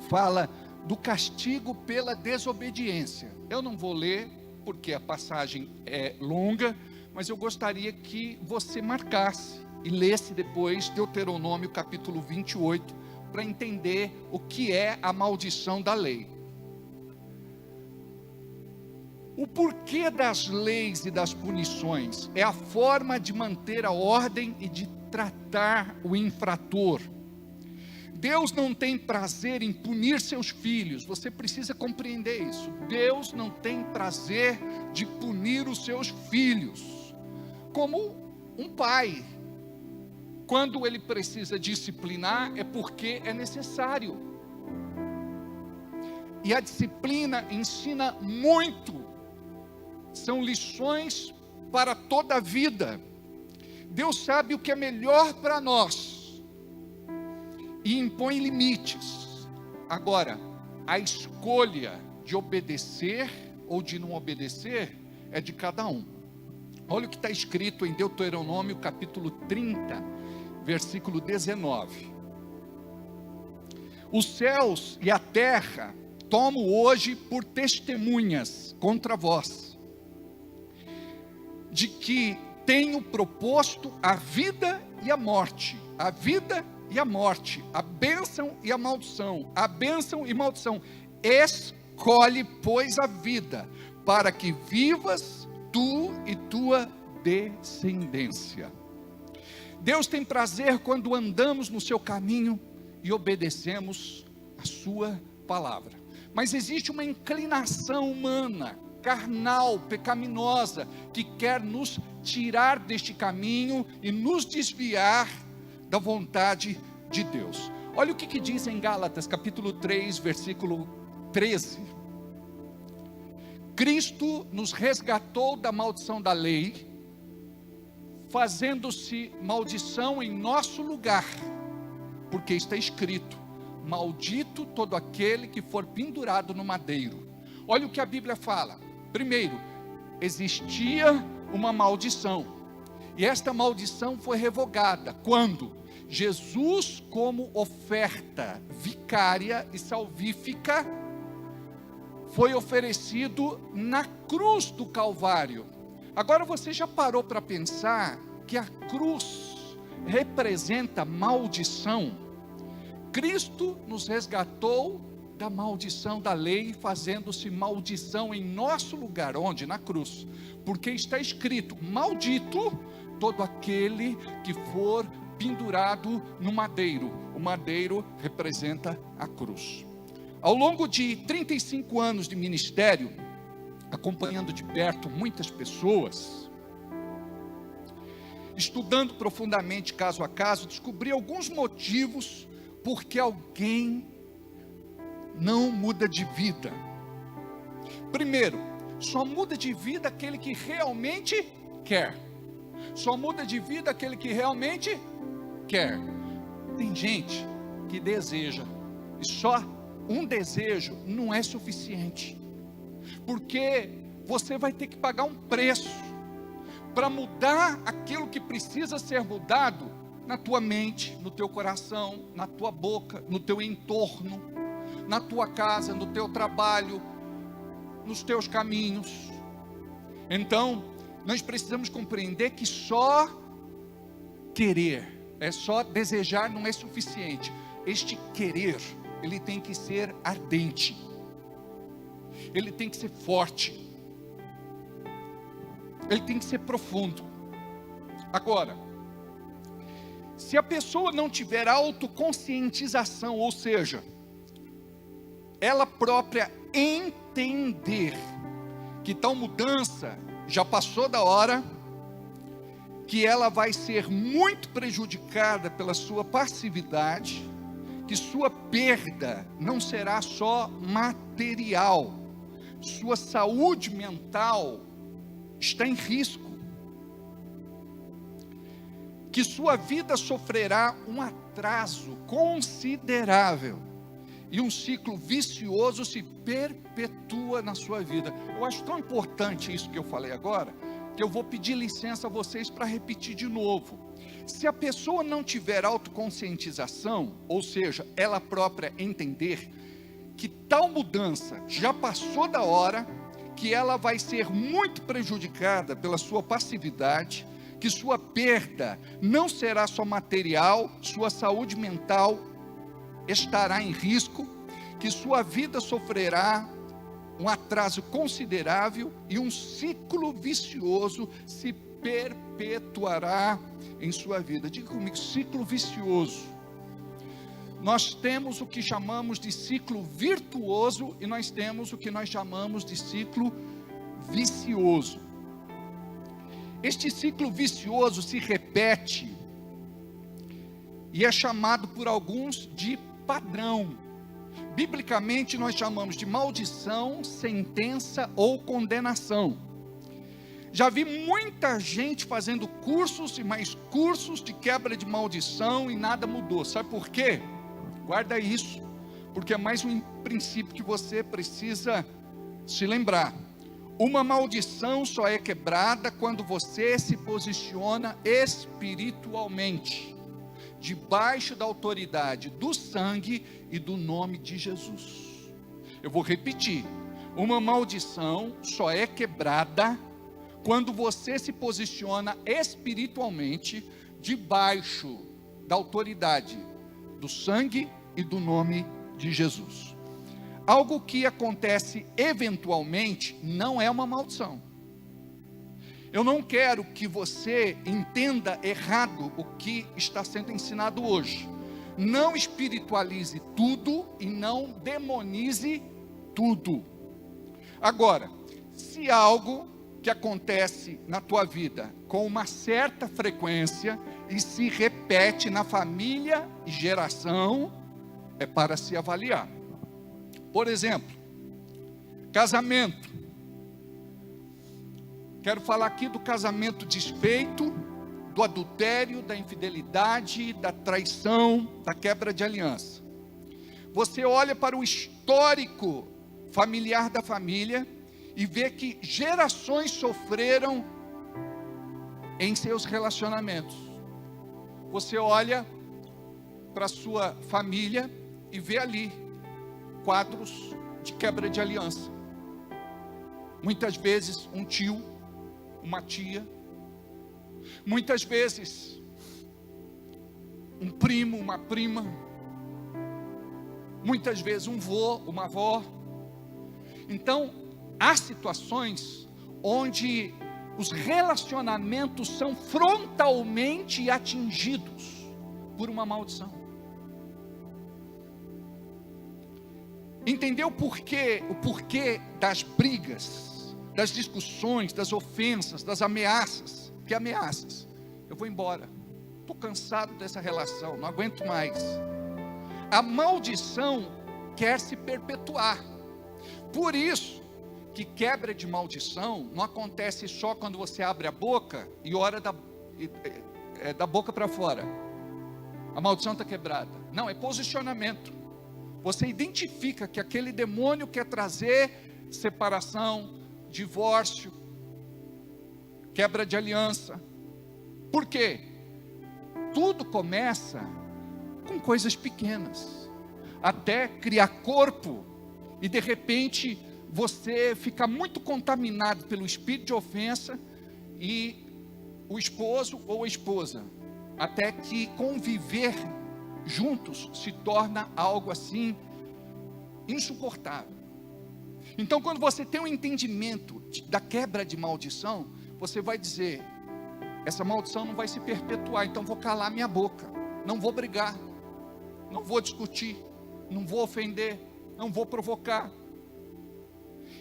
fala do castigo pela desobediência. Eu não vou ler, porque a passagem é longa, mas eu gostaria que você marcasse e lesse depois Deuteronômio capítulo 28, para entender o que é a maldição da lei. O porquê das leis e das punições é a forma de manter a ordem e de tratar o infrator. Deus não tem prazer em punir seus filhos. Você precisa compreender isso. Deus não tem prazer de punir os seus filhos. Como um pai, quando ele precisa disciplinar, é porque é necessário. E a disciplina ensina muito. São lições para toda a vida. Deus sabe o que é melhor para nós e impõe limites. Agora, a escolha de obedecer ou de não obedecer é de cada um. Olha o que está escrito em Deuteronômio capítulo 30, versículo 19. Os céus e a terra tomo hoje por testemunhas contra vós, de que tenho proposto a vida e a morte, a vida e a morte, a bênção e a maldição, a bênção e maldição. Escolhe, pois, a vida, para que vivas tu e tua descendência. Deus tem prazer quando andamos no seu caminho e obedecemos a sua palavra. Mas existe uma inclinação humana, carnal, pecaminosa, que quer nos tirar deste caminho e nos desviar da vontade de Deus. Olha o que diz em Gálatas capítulo 3, versículo 13. Cristo nos resgatou da maldição da lei, fazendo-se maldição em nosso lugar, porque está escrito: maldito todo aquele que for pendurado no madeiro. Olha o que a Bíblia fala. Primeiro, existia uma maldição, e esta maldição foi revogada quando Jesus, como oferta vicária e salvífica, foi oferecido na cruz do Calvário. Agora você já parou para pensar que a cruz representa maldição? Cristo nos resgatou da maldição da lei, fazendo-se maldição em nosso lugar. Onde? Na cruz. Porque está escrito: maldito todo aquele que for pendurado no madeiro. O madeiro representa a cruz. Ao longo de 35 anos de ministério, acompanhando de perto muitas pessoas, estudando profundamente caso a caso, descobri alguns motivos porque alguém não muda de vida. Primeiro, só muda de vida aquele que realmente quer. Só muda de vida aquele que realmente quer. Tem gente que deseja, e só um desejo não é suficiente, porque você vai ter que pagar um preço para mudar aquilo que precisa ser mudado na tua mente, no teu coração, na tua boca, no teu entorno, na tua casa, no teu trabalho, nos teus caminhos. Então, nós precisamos compreender que só querer, só desejar não é suficiente. Este querer, ele tem que ser ardente, ele tem que ser forte, ele tem que ser profundo. Agora, se a pessoa não tiver autoconscientização, ou seja, ela própria entender que tal mudança já passou da hora, que ela vai ser muito prejudicada pela sua passividade, que sua perda não será só material, sua saúde mental está em risco, que sua vida sofrerá um atraso considerável e um ciclo vicioso se perpetua na sua vida. Eu acho tão importante isso que eu falei agora, que eu vou pedir licença a vocês para repetir de novo. Se a pessoa não tiver autoconscientização, ou seja, ela própria entender que tal mudança já passou da hora, que ela vai ser muito prejudicada pela sua passividade, que sua perda não será só material, sua saúde mental estará em risco, que sua vida sofrerá um atraso considerável e um ciclo vicioso se perpetuará em sua vida. Diga comigo, ciclo vicioso. Nós temos o que chamamos de ciclo virtuoso e nós temos o que nós chamamos de ciclo vicioso. Este ciclo vicioso se repete e é chamado por alguns de padrão. Biblicamente nós chamamos de maldição, sentença ou condenação. Já vi muita gente fazendo cursos e mais cursos de quebra de maldição e nada mudou. Sabe por quê? Guarda isso, porque é mais um princípio que você precisa se lembrar. Uma maldição só é quebrada quando você se posiciona espiritualmente, debaixo da autoridade do sangue e do nome de Jesus. Eu vou repetir. Uma maldição só é quebrada quando você se posiciona espiritualmente debaixo da autoridade do sangue e do nome de Jesus. Algo que acontece eventualmente não é uma maldição. Eu não quero que você entenda errado o que está sendo ensinado hoje. Não espiritualize tudo e não demonize tudo. Agora, se algo que acontece na tua vida com uma certa frequência e se repete na família e geração, é para se avaliar. Por exemplo, casamento. Quero falar aqui do casamento desfeito, do adultério, da infidelidade, da traição, da quebra de aliança. Você olha para o histórico familiar da família e vê que gerações sofreram em seus relacionamentos. Você olha para a sua família e vê ali quadros de quebra de aliança. Muitas vezes um tio, uma tia, muitas vezes um primo, uma prima, muitas vezes um vô, uma avó. Então, há situações onde os relacionamentos são frontalmente atingidos por uma maldição. Entendeu o porquê das brigas, das discussões, das ofensas, das ameaças? Que ameaças? Eu vou embora, estou cansado dessa relação, não aguento mais. A maldição quer se perpetuar. Por isso que quebra de maldição não acontece só quando você abre a boca e ora da boca para fora. A maldição está quebrada. Não, é posicionamento. Você identifica que aquele demônio quer trazer separação, divórcio, quebra de aliança. Por quê? Tudo começa com coisas pequenas, até criar corpo, e de repente você ficar muito contaminado pelo espírito de ofensa e o esposo ou a esposa, até que conviver juntos se torna algo assim insuportável. Então, quando você tem um entendimento da quebra de maldição, você vai dizer: essa maldição não vai se perpetuar, então vou calar minha boca, não vou brigar, não vou discutir, não vou ofender, não vou provocar,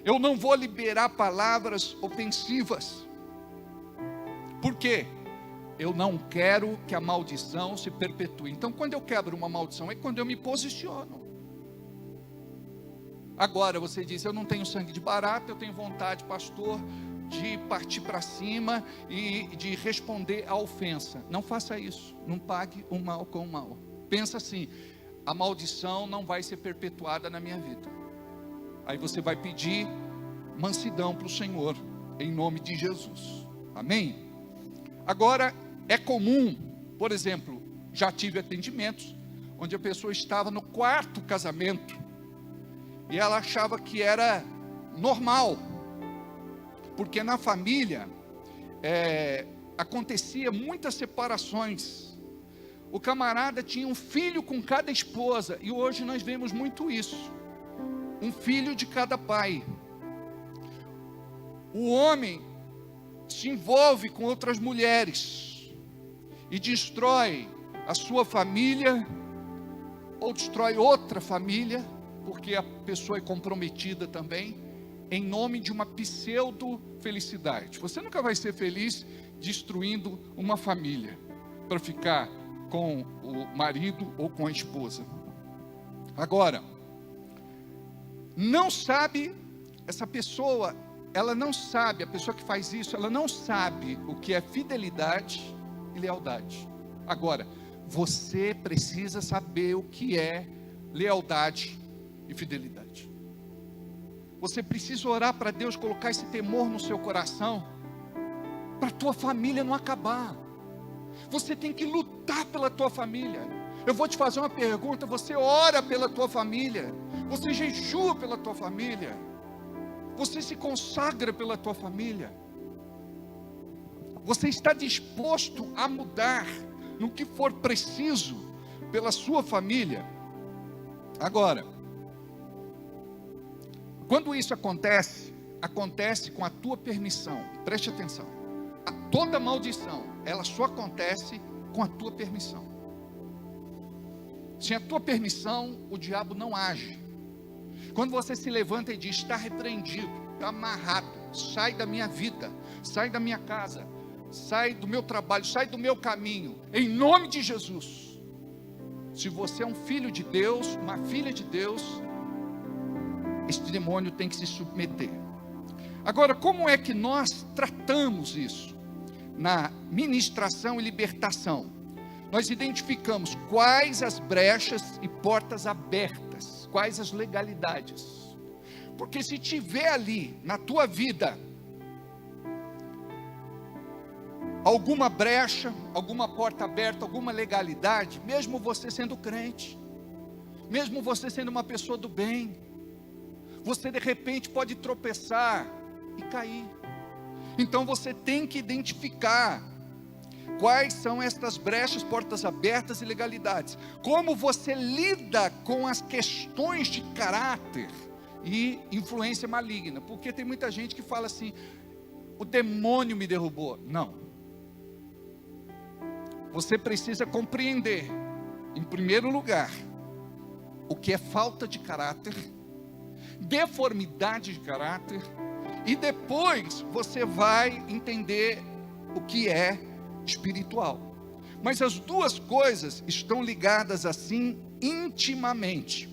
eu não vou liberar palavras ofensivas. Por quê? Eu não quero que a maldição se perpetue. Então, quando eu quebro uma maldição, é quando eu me posiciono. Agora, você diz: eu não tenho sangue de barata, eu tenho vontade, pastor, de partir para cima e de responder à ofensa. Não faça isso, não pague o mal com o mal. Pensa assim: a maldição não vai ser perpetuada na minha vida. Aí você vai pedir mansidão para o Senhor, em nome de Jesus, amém? Agora, é comum, por exemplo, já tive atendimentos, onde a pessoa estava no quarto casamento, e ela achava que era normal, porque na família, acontecia muitas separações. O camarada tinha um filho com cada esposa, e hoje nós vemos muito isso, um filho de cada pai. O homem se envolve com outras mulheres, e destrói a sua família, ou destrói outra família, porque a pessoa é comprometida também, em nome de uma pseudo-felicidade. Você nunca vai ser feliz destruindo uma família, para ficar com o marido ou com a esposa. Agora, não sabe, essa pessoa, ela não sabe, a pessoa que faz isso, ela não sabe o que é fidelidade e lealdade. Agora, você precisa saber o que é lealdade e fidelidade. Você precisa orar para Deus colocar esse temor no seu coração, para a tua família não acabar. Você tem que lutar pela tua família. Eu vou te fazer uma pergunta: você ora pela tua família? Você jejua pela tua família? Você se consagra pela tua família? Você está disposto a mudar no que for preciso pela sua família? Agora, quando isso acontece, acontece com a tua permissão. Preste atenção. Toda maldição, ela só acontece com a tua permissão. Sem a tua permissão, o diabo não age. Quando você se levanta e diz: está repreendido, está amarrado, sai da minha vida, sai da minha casa, sai do meu trabalho, sai do meu caminho, em nome de Jesus. Se você é um filho de Deus, uma filha de Deus, este demônio tem que se submeter. Agora, como é que nós tratamos isso? Na ministração e libertação, nós identificamos quais as brechas e portas abertas, quais as legalidades. Porque se tiver ali na tua vida alguma brecha, alguma porta aberta, alguma legalidade, mesmo você sendo crente, mesmo você sendo uma pessoa do bem, você de repente pode tropeçar e cair. Então você tem que identificar quais são estas brechas, portas abertas e legalidades. Como você lida com as questões de caráter e influência maligna. Porque tem muita gente que fala assim: o demônio me derrubou. Não. Você precisa compreender, em primeiro lugar, o que é falta de caráter, deformidade de caráter, e depois você vai entender o que é espiritual. Mas as duas coisas estão ligadas assim intimamente.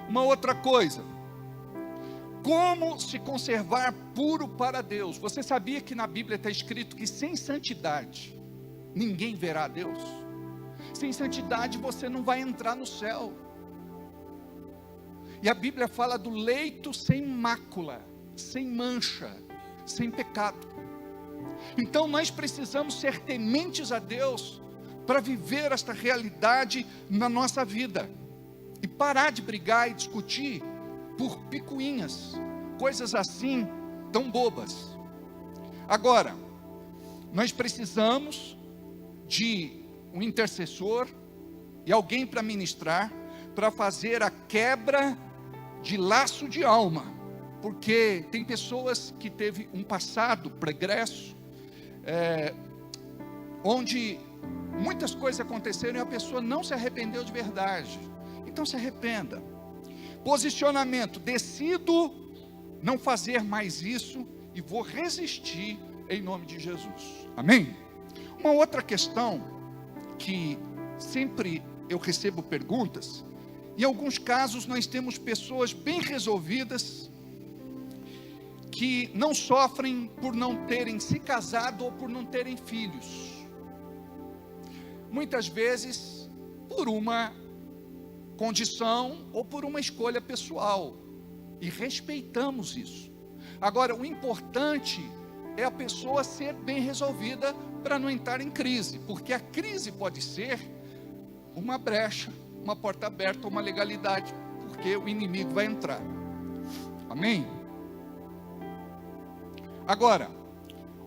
Uma outra coisa: como se conservar puro para Deus. Você sabia que na Bíblia está escrito que sem santidade ninguém verá a Deus? Sem santidade você não vai entrar no céu. E a Bíblia fala do leito sem mácula, sem mancha, sem pecado. Então nós precisamos ser tementes a Deus para viver esta realidade na nossa vida, e parar de brigar e discutir por picuinhas, coisas assim tão bobas. Agora, nós precisamos de um intercessor e alguém para ministrar, para fazer a quebra de laço de alma, porque tem pessoas que teve um passado pregresso, onde muitas coisas aconteceram e a pessoa não se arrependeu de verdade. Então se arrependa. Posicionamento: decido não fazer mais isso e vou resistir em nome de Jesus. Amém? Uma outra questão que sempre eu recebo perguntas, em alguns casos nós temos pessoas bem resolvidas que não sofrem por não terem se casado ou por não terem filhos. Muitas vezes por uma condição ou por uma escolha pessoal, e respeitamos isso. Agora, o importante é a pessoa ser bem resolvida para não entrar em crise, porque a crise pode ser uma brecha, uma porta aberta, uma legalidade, porque o inimigo vai entrar. Amém? Agora,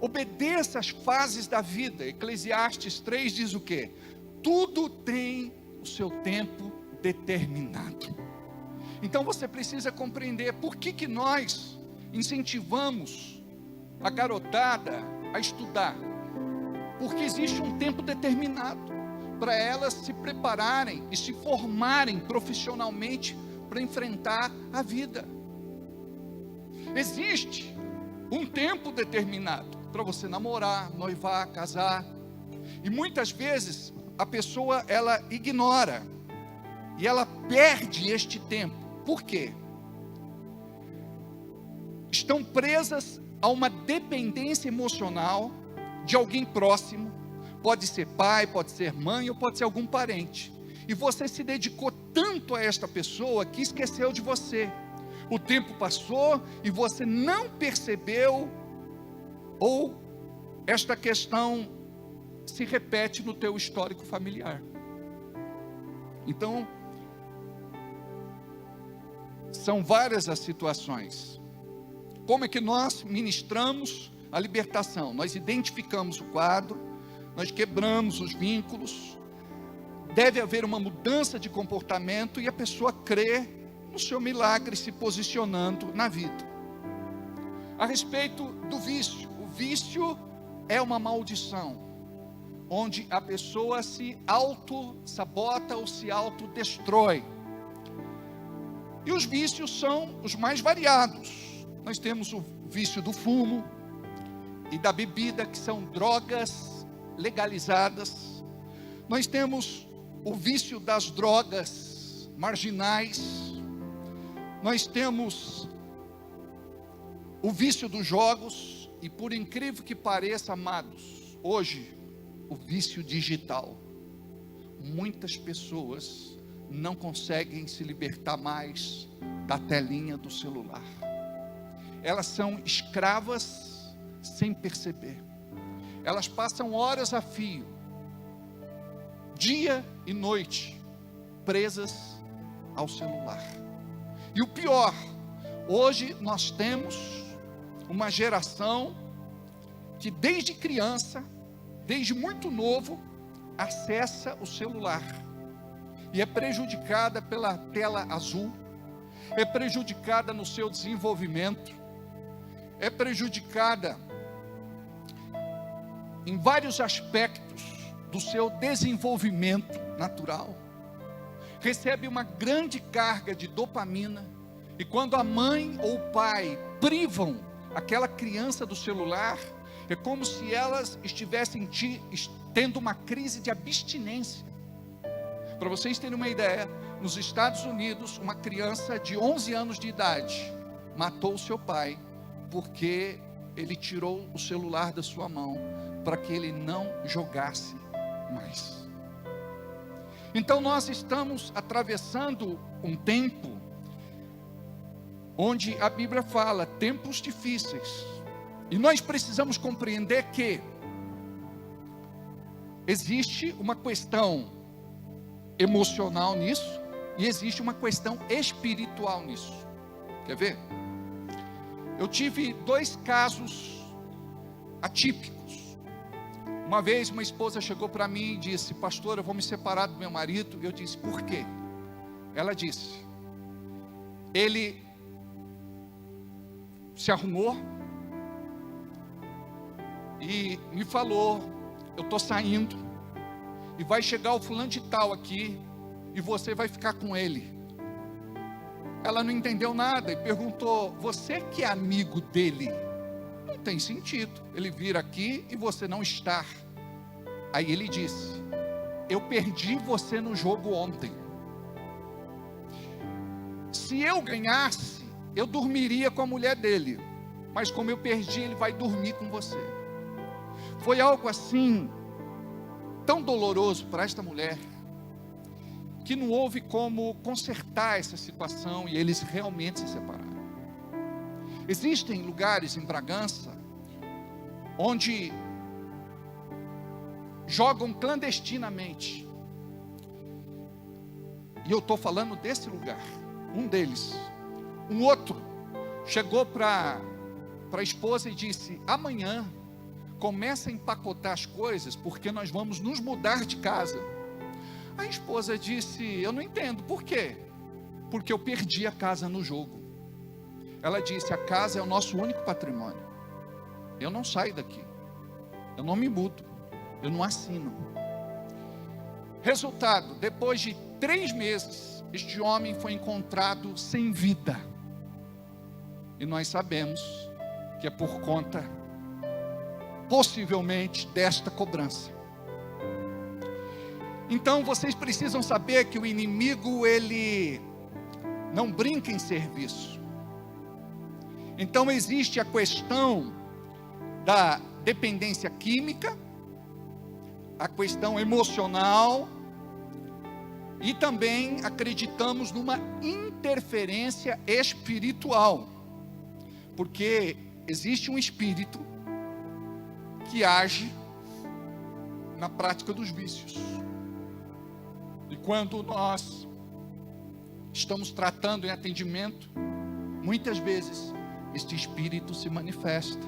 obedeça as fases da vida. Eclesiastes 3 diz o quê? Tudo tem o seu tempo determinado. Então você precisa compreender por que nós incentivamos a garotada a estudar. Porque existe um tempo determinado para elas se prepararem e se formarem profissionalmente para enfrentar a vida. Existe um tempo determinado para você namorar, noivar, casar. E muitas vezes a pessoa, ela ignora e ela perde este tempo. Por quê? Estão presas a uma dependência emocional de alguém próximo. Pode ser pai, pode ser mãe ou pode ser algum parente. E você se dedicou tanto a esta pessoa que esqueceu de você. O tempo passou e você não percebeu, ou esta questão se repete no teu histórico familiar. Então, são várias as situações. Como é que nós ministramos a libertação? Nós identificamos o quadro, nós quebramos os vínculos, deve haver uma mudança de comportamento e a pessoa crê no seu milagre se posicionando na vida. A respeito do vício, o vício é uma maldição, onde a pessoa se auto-sabota ou se autodestrói. E os vícios são os mais variados. Nós temos o vício do fumo e da bebida, que são drogas legalizadas. Nós temos o vício das drogas marginais. Nós temos o vício dos jogos. E por incrível que pareça, amados, hoje, o vício digital. Muitas pessoas não conseguem se libertar mais da telinha do celular. Elas são escravas sem perceber. Elas passam horas a fio, dia e noite, presas ao celular. E o pior, hoje nós temos uma geração que desde criança, desde muito novo, acessa o celular. E é prejudicada pela tela azul, é prejudicada no seu desenvolvimento, é prejudicada em vários aspectos do seu desenvolvimento natural. Recebe uma grande carga de dopamina, e quando a mãe ou o pai privam aquela criança do celular, é como se elas estivessem tendo uma crise de abstinência. Para vocês terem uma ideia, nos Estados Unidos, uma criança de 11 anos de idade matou o seu pai, porque ele tirou o celular da sua mão, para que ele não jogasse mais. Então nós estamos atravessando um tempo, onde a Bíblia fala, tempos difíceis, e nós precisamos compreender que existe uma questão emocional nisso, e existe uma questão espiritual nisso. Quer ver? Eu tive 2 casos atípicos. Uma vez uma esposa chegou para mim e disse: pastor, eu vou me separar do meu marido. Eu disse: por quê? Ela disse: ele se arrumou e me falou: eu estou saindo e vai chegar o fulano de tal aqui e você vai ficar com ele. Ela não entendeu nada e perguntou: você que é amigo dele? Não tem sentido, ele vir aqui e você não estar. Aí ele disse: eu perdi você no jogo ontem. Se eu ganhasse, eu dormiria com a mulher dele, mas como eu perdi, ele vai dormir com você. Foi algo assim, tão doloroso para esta mulher, que não houve como consertar essa situação e eles realmente se separaram. Existem lugares em Bragança onde jogam clandestinamente, e eu estou falando desse lugar, um deles. Um outro chegou para a esposa e disse: amanhã começa a empacotar as coisas, porque nós vamos nos mudar de casa. A esposa disse: eu não entendo, por quê? Porque eu perdi a casa no jogo. Ela disse: a casa é o nosso único patrimônio, eu não saio daqui, eu não me mudo, eu não assino. Resultado, depois de 3 meses, este homem foi encontrado sem vida, e nós sabemos que é por conta, possivelmente, desta cobrança. Então vocês precisam saber que o inimigo, ele não brinca em serviço. Então existe a questão da dependência química, a questão emocional, e também acreditamos numa interferência espiritual, porque existe um espírito que age na prática dos vícios. E quando nós estamos tratando em atendimento, muitas vezes este espírito se manifesta,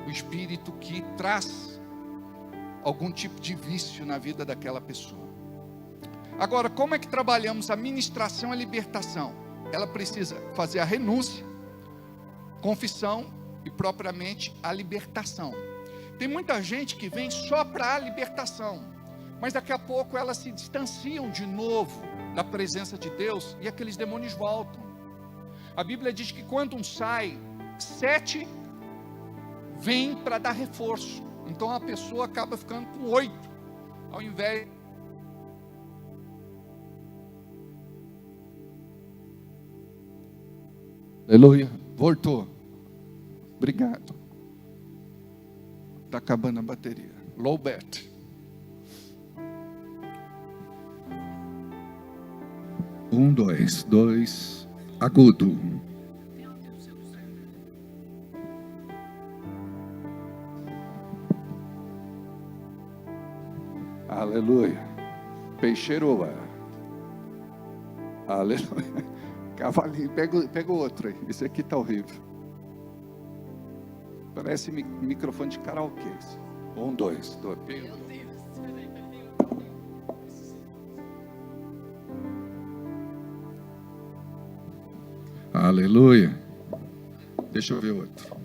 o espírito que traz algum tipo de vício na vida daquela pessoa. Agora, como é que trabalhamos a ministração e a libertação? Ela precisa fazer a renúncia, confissão e propriamente a libertação. Tem muita gente que vem só para a libertação, mas daqui a pouco elas se distanciam de novo da presença de Deus e aqueles demônios voltam. A Bíblia diz que quando um sai, 7 vêm para dar reforço. Então a pessoa acaba ficando com 8, ao invés. Aleluia, voltou. Obrigado. Está acabando a bateria. Low bat. Um, dois, agudo. Aleluia. Peixeroa. Aleluia. Cavalinho, pega o outro aí. Esse aqui está horrível. Parece microfone de karaokê. 1, 2. Aleluia. Deixa eu ver outro.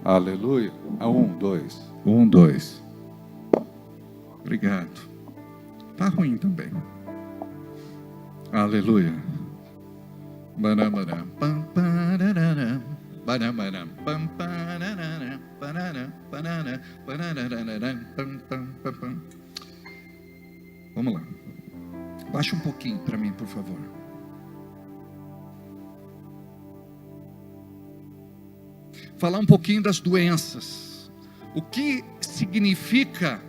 Aleluia. 1, 2. 1, 2. Obrigado. Tá ruim também. Aleluia. Vamos lá. Baixa um pouquinho para mim, por favor. Falar um pouquinho das doenças. O que significa?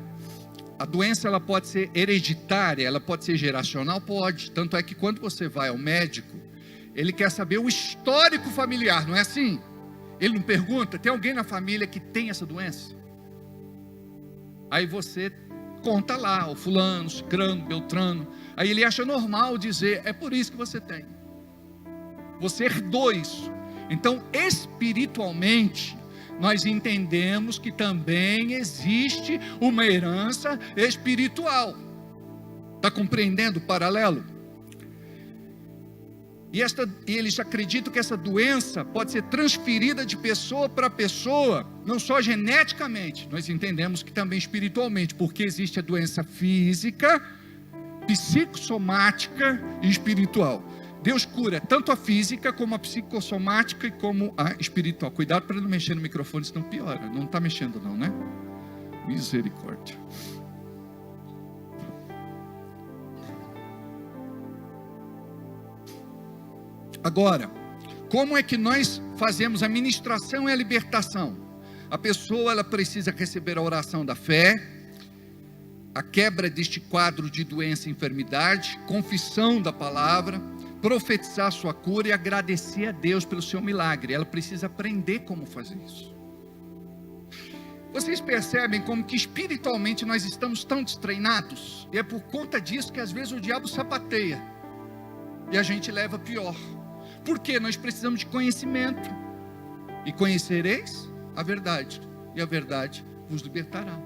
A doença, ela pode ser hereditária, ela pode ser geracional, pode. Tanto é que quando você vai ao médico, ele quer saber o histórico familiar, não é assim? Ele não pergunta: tem alguém na família que tem essa doença? Aí você conta lá, o fulano, cicrano, beltrano. Aí ele acha normal dizer, é por isso que você tem. Você herdou isso. Então, espiritualmente, nós entendemos que também existe uma herança espiritual. Está compreendendo o paralelo? E eles acreditam que essa doença pode ser transferida de pessoa para pessoa, não só geneticamente, nós entendemos que também espiritualmente, porque existe a doença física, psicossomática e espiritual. Deus cura tanto a física como a psicossomática e como a espiritual. Cuidado para não mexer no microfone, senão piora. Não está mexendo não, né? Misericórdia. Agora, como é que nós fazemos a ministração e a libertação? A pessoa ela precisa receber a oração da fé, a quebra deste quadro de doença e enfermidade, confissão da palavra, profetizar sua cura e agradecer a Deus pelo seu milagre. Ela precisa aprender como fazer isso. Vocês percebem como que espiritualmente nós estamos tão destreinados? E é por conta disso que às vezes o diabo sapateia e a gente leva pior. Porque nós precisamos de conhecimento. E conhecereis a verdade, e a verdade vos libertará.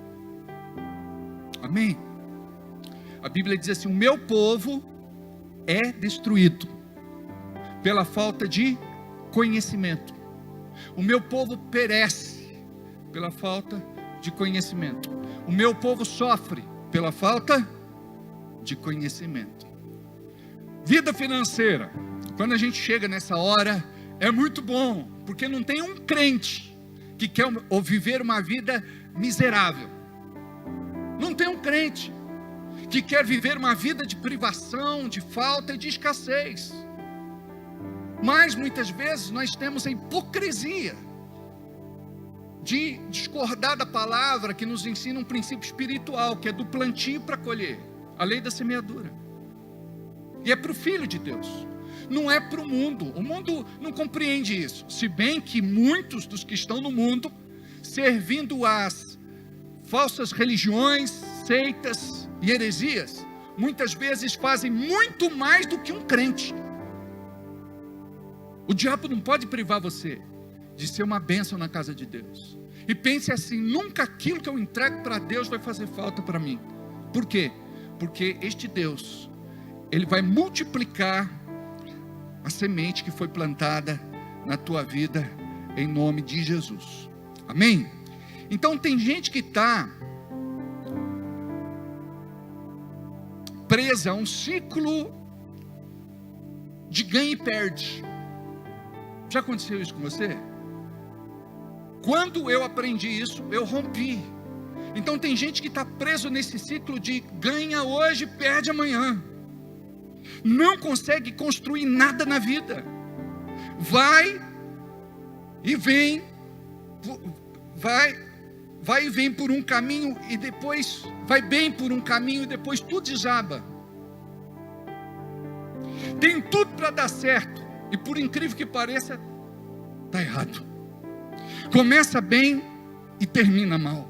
Amém? A Bíblia diz assim: o meu povo é destruído pela falta de conhecimento. O meu povo perece pela falta de conhecimento. O meu povo sofre pela falta de conhecimento. Vida financeira. Quando a gente chega nessa hora, é muito bom, porque não tem um crente que quer viver uma vida miserável. Não tem um crente que quer viver uma vida de privação, de falta e de escassez. Mas muitas vezes nós temos a hipocrisia de discordar da palavra que nos ensina um princípio espiritual, que é do plantio para colher, a lei da semeadura. E é para o Filho de Deus, não é para o mundo. O mundo não compreende isso, se bem que muitos dos que estão no mundo, servindo às falsas religiões, seitas e heresias, muitas vezes fazem muito mais do que um crente. O diabo não pode privar você de ser uma bênção na casa de Deus. E pense assim: nunca aquilo que eu entrego para Deus vai fazer falta para mim. Por quê? Porque este Deus, Ele vai multiplicar a semente que foi plantada na tua vida, em nome de Jesus. Amém? Então tem gente que está presa a um ciclo de ganha e perde. Já aconteceu isso com você? Quando eu aprendi isso, eu rompi. Então tem gente que está preso nesse ciclo de ganha hoje, perde amanhã. Não consegue construir nada na vida. Vai e vem, vai e vem por um caminho e depois vai bem por um caminho e depois tudo desaba. Tem tudo para dar certo e por incrível que pareça, está errado. Começa bem e termina mal.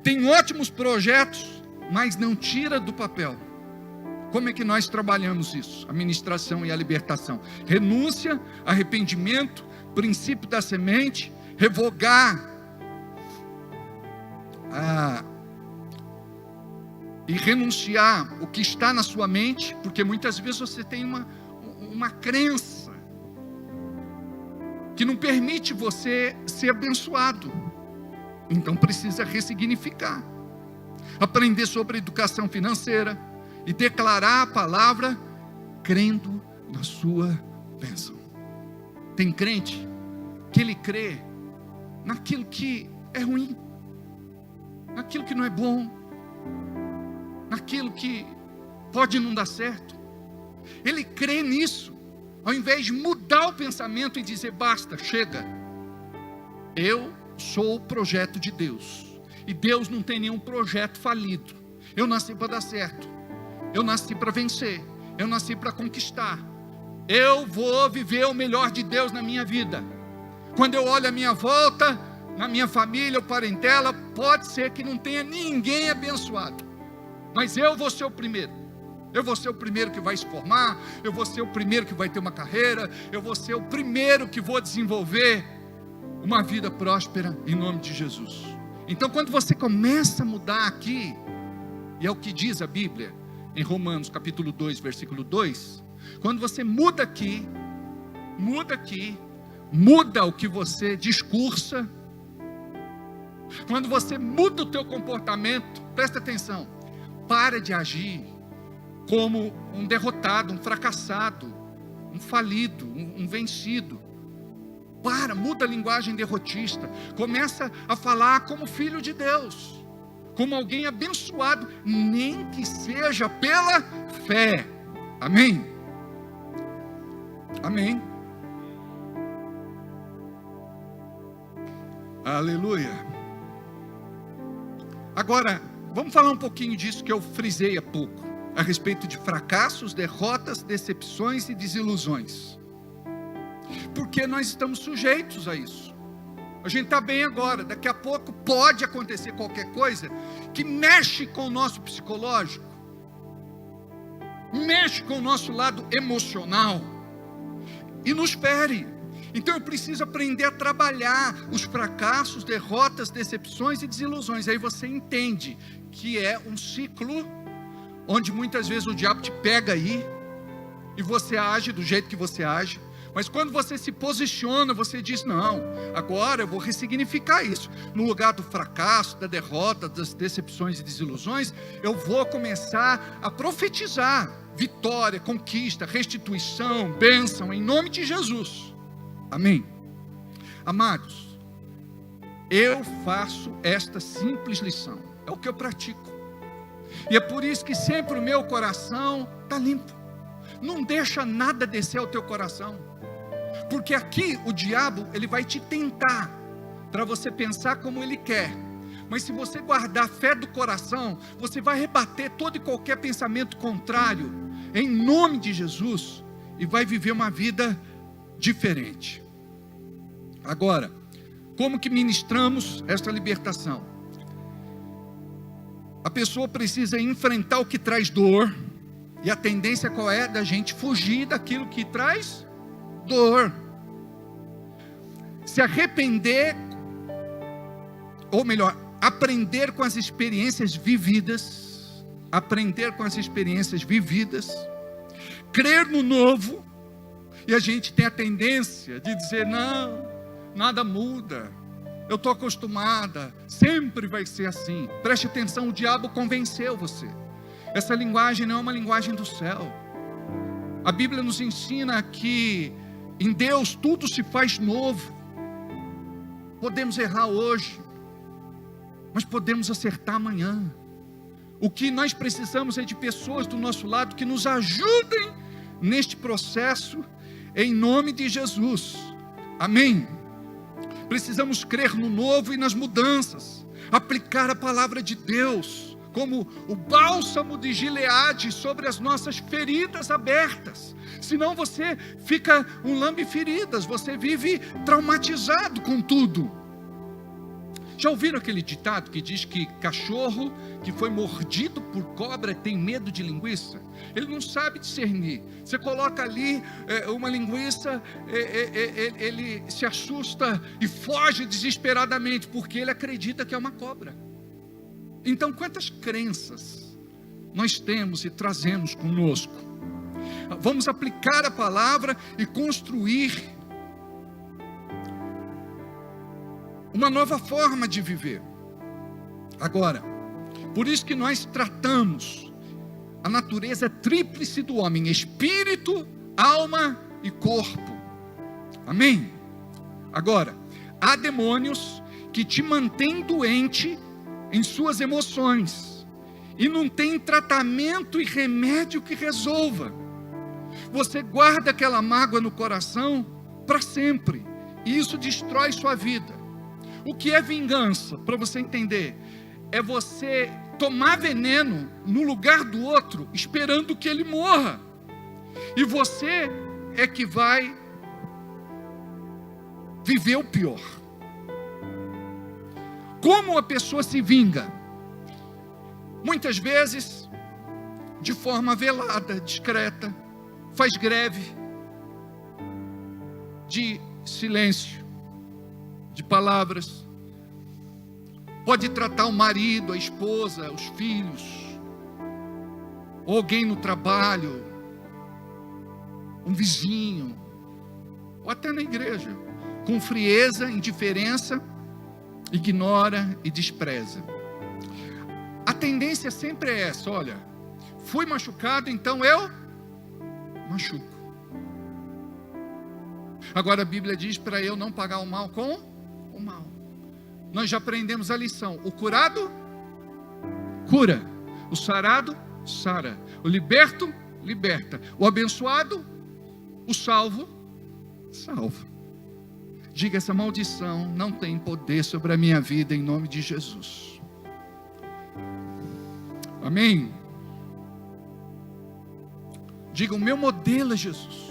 Tem ótimos projetos, mas não tira do papel. Como é que nós trabalhamos isso? A ministração e a libertação. Renúncia, arrependimento, princípio da semente, revogar e renunciar o que está na sua mente, porque muitas vezes você tem uma crença que não permite você ser abençoado. Então precisa ressignificar. Aprender sobre educação financeira e declarar a palavra crendo na sua bênção. Tem crente que ele crê naquilo que é ruim, naquilo que não é bom, naquilo que pode não dar certo. Ele crê nisso, ao invés de mudar o pensamento e dizer: basta, chega, eu sou o projeto de Deus, e Deus não tem nenhum projeto falido. Eu nasci para dar certo, eu nasci para vencer, eu nasci para conquistar. Eu vou viver o melhor de Deus na minha vida. Quando eu olho à minha volta, na minha família ou parentela, pode ser que não tenha ninguém abençoado, mas eu vou ser o primeiro. Eu vou ser o primeiro que vai se formar, eu vou ser o primeiro que vai ter uma carreira, eu vou ser o primeiro que vou desenvolver uma vida próspera em nome de Jesus. Então, quando você começa a mudar aqui, e é o que diz a Bíblia em Romanos capítulo 2, versículo 2, quando você muda aqui, muda o que você discursa, quando você muda o teu comportamento, presta atenção, para de agir como um derrotado, um fracassado, um falido, um vencido. Muda a linguagem derrotista, começa a falar como filho de Deus, como alguém abençoado, nem que seja pela fé. Amém? Amém? Aleluia. Agora, vamos falar um pouquinho disso que eu frisei há pouco, a respeito de fracassos, derrotas, decepções e desilusões. Porque nós estamos sujeitos a isso. A gente está bem agora, daqui a pouco pode acontecer qualquer coisa que mexe com o nosso psicológico, mexe com o nosso lado emocional e nos fere. Então eu preciso aprender a trabalhar os fracassos, derrotas, decepções e desilusões. Aí você entende que é um ciclo onde muitas vezes o diabo te pega aí e você age do jeito que você age. Mas quando você se posiciona, você diz, não, agora eu vou ressignificar isso. No lugar do fracasso, da derrota, das decepções e desilusões, eu vou começar a profetizar vitória, conquista, restituição, bênção, em nome de Jesus. Amém? Amados, eu faço esta simples lição, é o que eu pratico. E é por isso que sempre o meu coração está limpo. Não deixa nada descer ao teu coração. Porque aqui o diabo, ele vai te tentar para você pensar como ele quer. Mas se você guardar a fé do coração, você vai rebater todo e qualquer pensamento contrário, em nome de Jesus, e vai viver uma vida diferente. Agora, como que ministramos esta libertação? A pessoa precisa enfrentar o que traz dor, e a tendência qual é? Da gente fugir daquilo que traz dor. Se arrepender, ou melhor, aprender com as experiências vividas, crer no novo, e a gente tem a tendência de dizer, não, nada muda, eu estou acostumada, sempre vai ser assim. Preste atenção, o diabo convenceu você. Essa linguagem não é uma linguagem do céu. A Bíblia nos ensina que em Deus tudo se faz novo. Podemos errar hoje, mas podemos acertar amanhã. O que nós precisamos é de pessoas do nosso lado que nos ajudem neste processo, em nome de Jesus. Amém? Precisamos crer no novo e nas mudanças, aplicar a palavra de Deus como o bálsamo de Gileade sobre as nossas feridas abertas. Senão você fica um lambe-feridas, você vive traumatizado com tudo. Já ouviram aquele ditado que diz que cachorro que foi mordido por cobra tem medo de linguiça? Ele não sabe discernir. Você coloca ali uma linguiça, ele se assusta e foge desesperadamente, porque ele acredita que é uma cobra. Então, quantas crenças nós temos e trazemos conosco? Vamos aplicar a palavra e construir uma nova forma de viver. Agora, por isso que nós tratamos a natureza tríplice do homem: espírito, alma e corpo. Amém? Agora, há demônios que te mantêm doente em suas emoções, e não tem tratamento e remédio que resolva. Você guarda aquela mágoa no coração para sempre, e isso destrói sua vida. O que é vingança, para você entender, é você tomar veneno no lugar do outro, esperando que ele morra, e você é que vai viver o pior. Como a pessoa se vinga? Muitas vezes, de forma velada, discreta, faz greve de silêncio, de palavras. Pode tratar o marido, a esposa, os filhos, ou alguém no trabalho, um vizinho, ou até na igreja, com frieza, indiferença, ignora e despreza. A tendência sempre é essa: olha, fui machucado, então eu machuco. Agora a Bíblia diz para eu não pagar o mal com o mal. Nós já aprendemos a lição: o curado cura, o sarado sara, o liberto liberta, o abençoado, o salvo salva. Diga: essa maldição não tem poder sobre a minha vida, em nome de Jesus. Amém? Diga: o meu modelo é Jesus.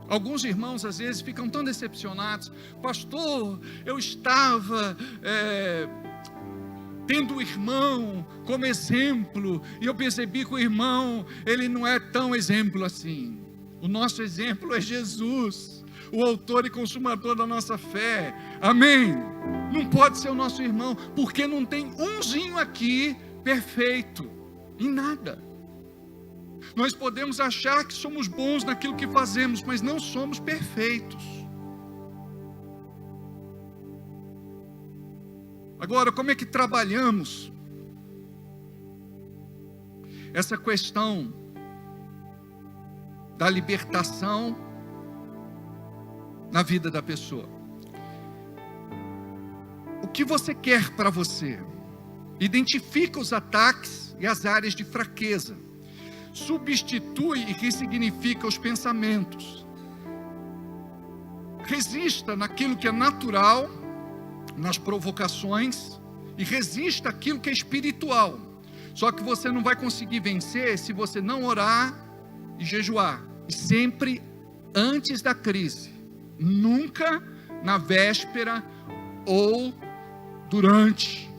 Alguns irmãos às vezes ficam tão decepcionados: pastor, eu estava tendo o irmão como exemplo, e eu percebi que o irmão, ele não é tão exemplo assim. O nosso exemplo é Jesus, o autor e consumador da nossa fé. Amém? Não pode ser o nosso irmão, porque não tem umzinho aqui perfeito em nada. Nós podemos achar que somos bons naquilo que fazemos, mas não somos perfeitos. Agora, como é que trabalhamos essa questão da libertação na vida da pessoa? O que você quer para você? Identifica os ataques e as áreas de fraqueza. Substitui e ressignifica os pensamentos. Resista naquilo que é natural, nas provocações, e resista aquilo que é espiritual. Só que você não vai conseguir vencer se você não orar e jejuar. E sempre antes da crise, nunca na véspera ou durante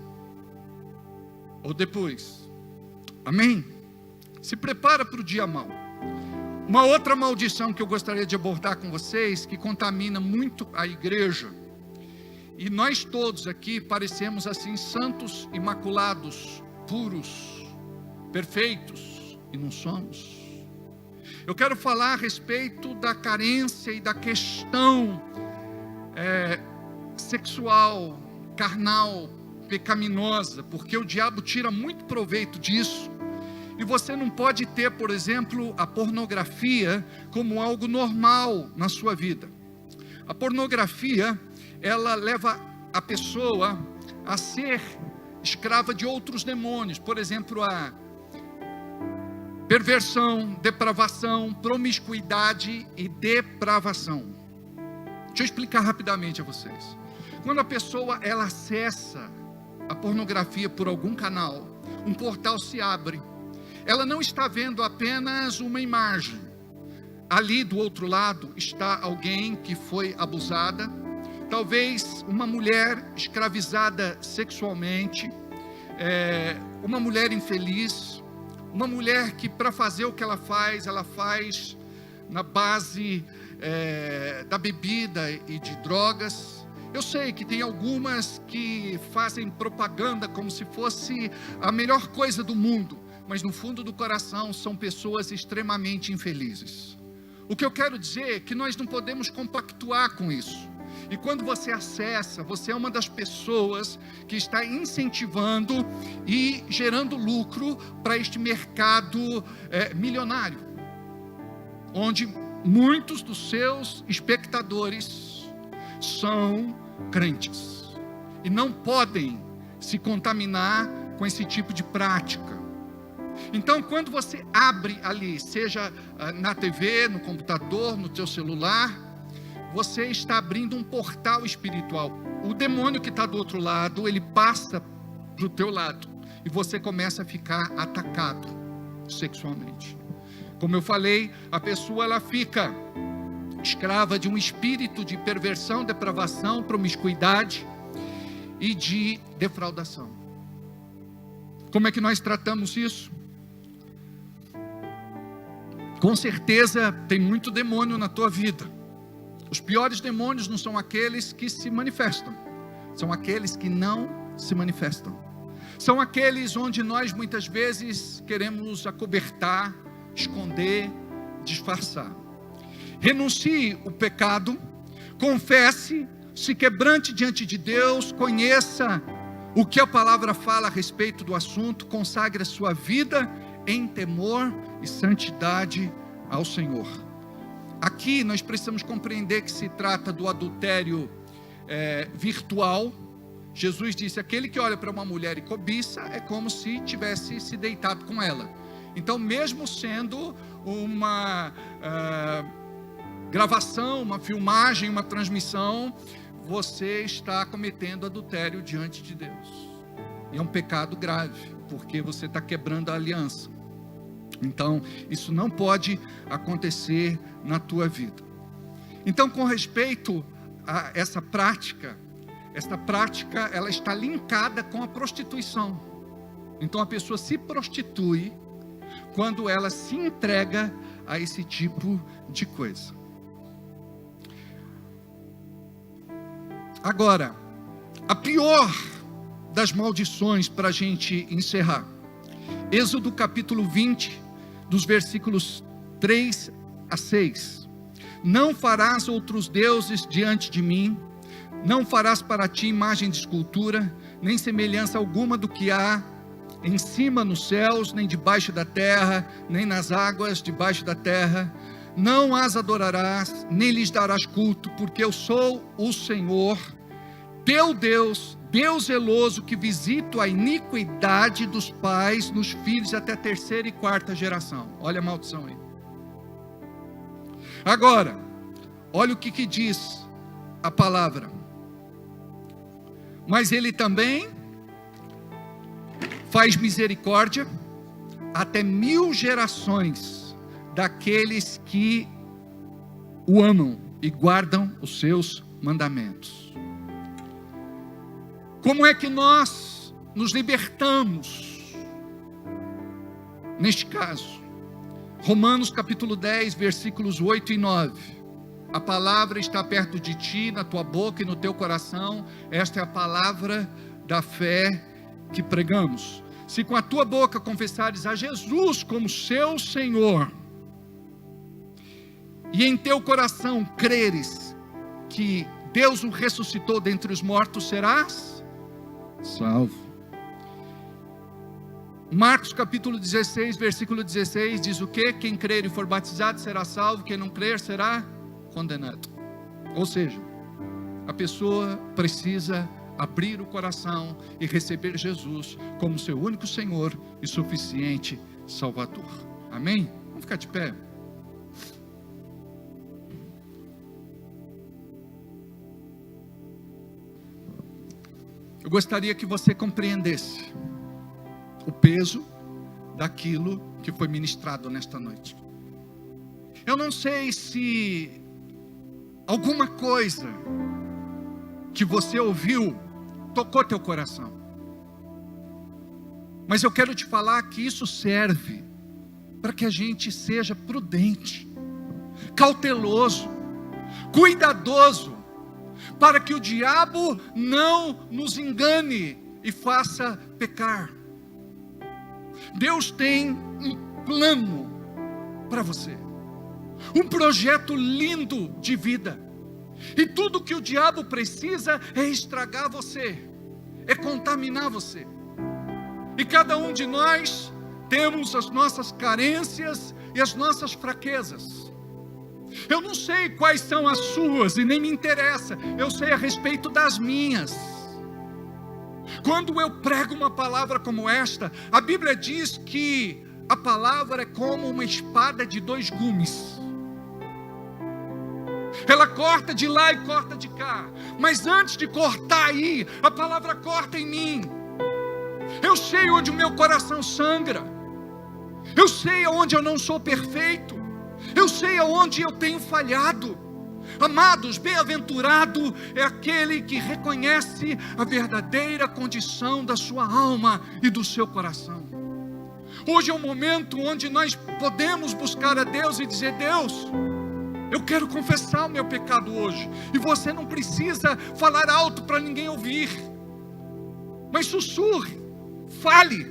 ou depois. Amém? Se prepara para o dia mau. Uma outra maldição que eu gostaria de abordar com vocês, que contamina muito a igreja, e nós todos aqui parecemos assim santos, imaculados, puros, perfeitos, e não somos. Eu quero falar a respeito da carência e da questão sexual, carnal, pecaminosa, porque o diabo tira muito proveito disso. E você não pode ter, por exemplo, a pornografia como algo normal na sua vida. A pornografia, ela leva a pessoa a ser escrava de outros demônios. Por exemplo, a perversão, depravação, promiscuidade e depravação. Deixa eu explicar rapidamente a vocês. Quando a pessoa ela acessa a pornografia por algum canal, um portal se abre. Ela não está vendo apenas uma imagem. Ali do outro lado está alguém que foi abusada, talvez uma mulher escravizada sexualmente, uma mulher infeliz, uma mulher que para fazer o que ela faz na base da bebida e de drogas. Eu sei que tem algumas que fazem propaganda como se fosse a melhor coisa do mundo, mas no fundo do coração são pessoas extremamente infelizes. O que eu quero dizer é que nós não podemos compactuar com isso. E quando você acessa, você é uma das pessoas que está incentivando e gerando lucro para este mercado milionário, onde muitos dos seus espectadores são crentes e não podem se contaminar com esse tipo de prática. Então, quando você abre ali, seja na TV, no computador, no teu celular, você está abrindo um portal espiritual. O demônio que está do outro lado, ele passa para o teu lado e você começa a ficar atacado sexualmente. Como eu falei, a pessoa ela fica escrava de um espírito de perversão, depravação, promiscuidade, e de defraudação. Como é que nós tratamos isso? Com certeza tem muito demônio na tua vida. Os piores demônios não são aqueles que se manifestam, são aqueles que não se manifestam. São aqueles onde nós muitas vezes queremos acobertar, esconder, disfarçar. Renuncie o pecado, confesse, se quebrante diante de Deus, conheça o que a palavra fala a respeito do assunto, consagre a sua vida em temor e santidade ao Senhor. Aqui nós precisamos compreender que se trata do adultério virtual. Jesus disse: aquele que olha para uma mulher e cobiça é como se tivesse se deitado com ela. Então, mesmo sendo uma gravação, uma filmagem, uma transmissão, você está cometendo adultério diante de Deus. E é um pecado grave, porque você está quebrando a aliança. Então, isso não pode acontecer na tua vida. Então, com respeito a essa prática ela está linkada com a prostituição. Então, a pessoa se prostitui quando ela se entrega a esse tipo de coisa. Agora, a pior das maldições para a gente encerrar. Êxodo capítulo 20, dos versículos 3 a 6. Não farás outros deuses diante de mim, não farás para ti imagem de escultura, nem semelhança alguma do que há em cima nos céus, nem debaixo da terra, nem nas águas debaixo da terra. Não as adorarás, nem lhes darás culto, porque eu sou o Senhor, teu Deus, Deus zeloso, que visito a iniquidade dos pais nos filhos até a 3ª e 4ª geração. Olha a maldição aí. Agora, olha o que diz a palavra. Mas ele também faz misericórdia até 1000 gerações daqueles que o amam e guardam os seus mandamentos. Como é que nós nos libertamos neste caso? Romanos capítulo 10, versículos 8 e 9. A palavra está perto de ti, na tua boca e no teu coração. Esta é a palavra da fé que pregamos. Se com a tua boca confessares a Jesus como seu Senhor, e em teu coração creres que Deus o ressuscitou dentre os mortos, serás salvo. Marcos capítulo 16, versículo 16, diz o quê? Quem crer e for batizado será salvo, quem não crer será condenado. Ou seja, a pessoa precisa abrir o coração e receber Jesus como seu único Senhor e suficiente Salvador. Amém? Vamos ficar de pé. Eu gostaria que você compreendesse o peso daquilo que foi ministrado nesta noite. Eu não sei se alguma coisa que você ouviu tocou teu coração, mas eu quero te falar que isso serve para que a gente seja prudente, cauteloso, cuidadoso, para que o diabo não nos engane e faça pecar. Deus tem um plano para você, um projeto lindo de vida, e tudo que o diabo precisa é estragar você, é contaminar você. E cada um de nós temos as nossas carências e as nossas fraquezas. Eu não sei quais são as suas e nem me interessa, eu sei a respeito das minhas. Quando eu prego uma palavra como esta, a Bíblia diz que a palavra é como uma espada de 2 gumes. Ela corta de lá e corta de cá, mas antes de cortar aí, a palavra corta em mim. Eu sei onde o meu coração sangra, eu sei onde eu não sou perfeito, eu sei aonde eu tenho falhado, Amados, bem-aventurado é aquele que reconhece a verdadeira condição da sua alma e do seu coração. Hoje é um momento onde nós podemos buscar a Deus e dizer: Deus, eu quero confessar o meu pecado hoje. E você não precisa falar alto para ninguém ouvir, mas sussurre, fale,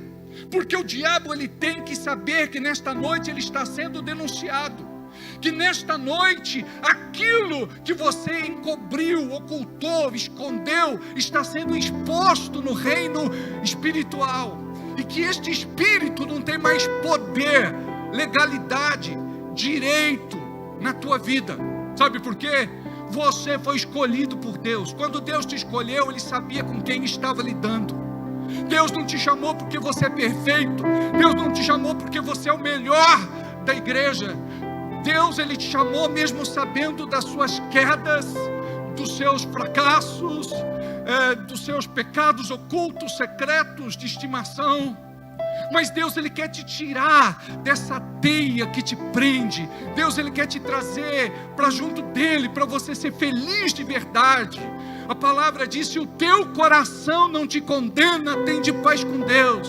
porque o diabo ele tem que saber que nesta noite ele está sendo denunciado, que nesta noite aquilo que você encobriu, ocultou, escondeu, está sendo exposto no reino espiritual, e que este espírito não tem mais poder, legalidade, direito na tua vida. Sabe por quê? Você foi escolhido por Deus. Quando Deus te escolheu, Ele sabia com quem estava lidando. Deus não te chamou porque você é perfeito. Deus não te chamou porque você é o melhor da igreja. Deus, Ele te chamou mesmo sabendo das suas quedas, dos seus fracassos, dos seus pecados ocultos, secretos, de estimação. Mas Deus, Ele quer te tirar dessa teia que te prende. Deus, Ele quer te trazer para junto dEle, para você ser feliz de verdade. A palavra diz: se o teu coração não te condena, tem de paz com Deus.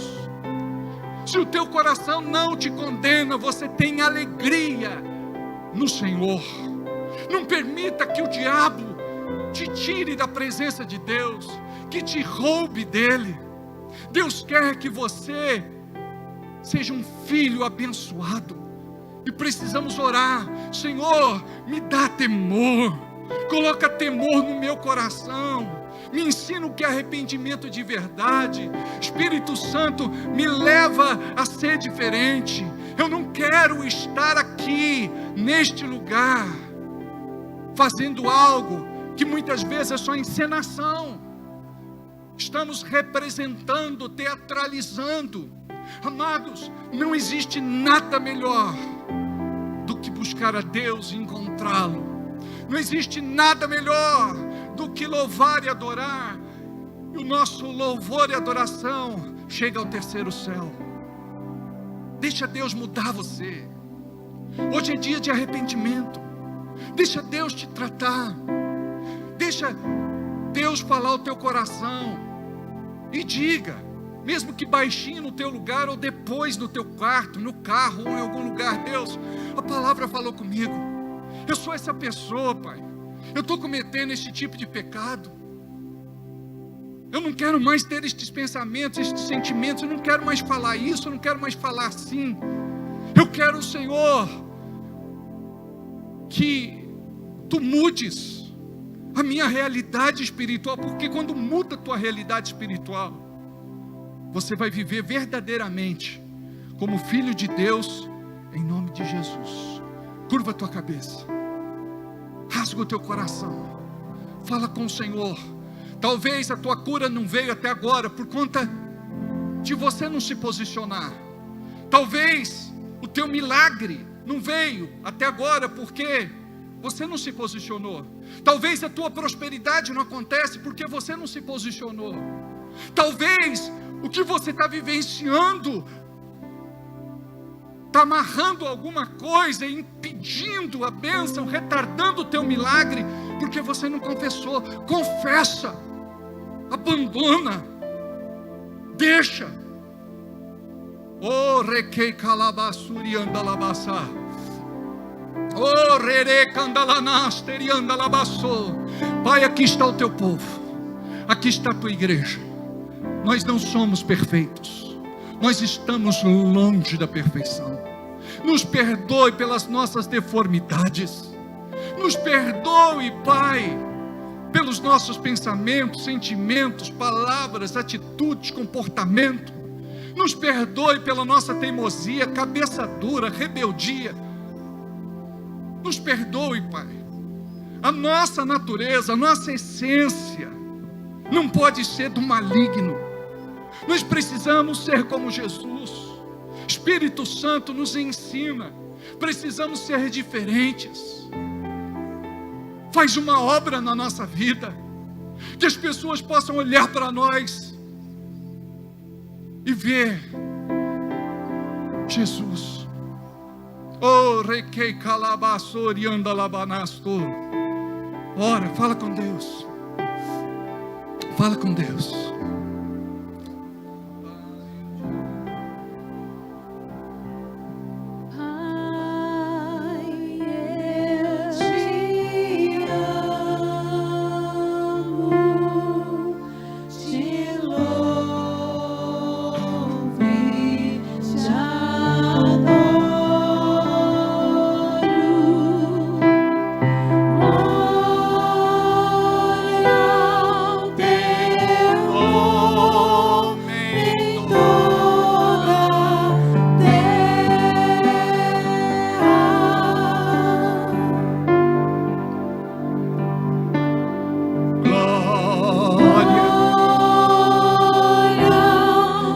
Se o teu coração não te condena, você tem alegria no Senhor. Não permita que o diabo te tire da presença de Deus, que te roube dele. Deus quer que você seja um filho abençoado, e precisamos orar: Senhor, me dá temor, coloca temor no meu coração, me ensina o que é arrependimento de verdade. Espírito Santo, me leva a ser diferente. Eu não quero estar aqui neste lugar fazendo algo que muitas vezes é só encenação. Estamos representando, teatralizando. Amados, não existe nada melhor do que buscar a Deus e encontrá-lo. Não existe nada melhor do que louvar e adorar. E o nosso louvor e adoração chega ao terceiro céu. Deixa Deus mudar você. Hoje é dia de arrependimento. Deixa Deus te tratar. Deixa Deus falar ao teu coração. E diga, mesmo que baixinho no teu lugar, ou depois no teu quarto, no carro, ou em algum lugar: Deus, a palavra falou comigo. Eu sou essa pessoa, Pai. Eu estou cometendo este tipo de pecado. Eu não quero mais ter estes pensamentos, estes sentimentos. Eu não quero mais falar isso, eu não quero mais falar assim. Eu quero, Senhor, que Tu mudes a minha realidade espiritual, porque quando muda a tua realidade espiritual, você vai viver verdadeiramente como filho de Deus, em nome de Jesus. Curva a tua cabeça, rasga o teu coração, fala com o Senhor. Talvez a tua cura não veio até agora por conta de você não se posicionar. Talvez o teu milagre não veio até agora porque você não se posicionou. Talvez a tua prosperidade não acontece porque você não se posicionou. Talvez o que você está vivenciando está amarrando alguma coisa, impedindo a bênção, retardando o teu milagre, porque você não confessou. Confessa, abandona, deixa. Oh, requei calabassuri andalabassa. Oh, rere candalanasteri andalabassou. Pai, aqui está o teu povo, aqui está a tua igreja. Nós não somos perfeitos, nós estamos longe da perfeição. Nos perdoe pelas nossas deformidades. Nos perdoe, Pai, pelos nossos pensamentos, sentimentos, palavras, atitudes, comportamento. Nos perdoe pela nossa teimosia, cabeça dura, rebeldia. Nos perdoe, Pai. A nossa natureza, a nossa essência não pode ser do maligno. Nós precisamos ser como Jesus. Espírito Santo nos ensina. Precisamos ser diferentes. Faz uma obra na nossa vida, que as pessoas possam olhar para nós e ver Jesus. Oh, requei calabassori andalabanasto. Ora, fala com Deus. Fala com Deus.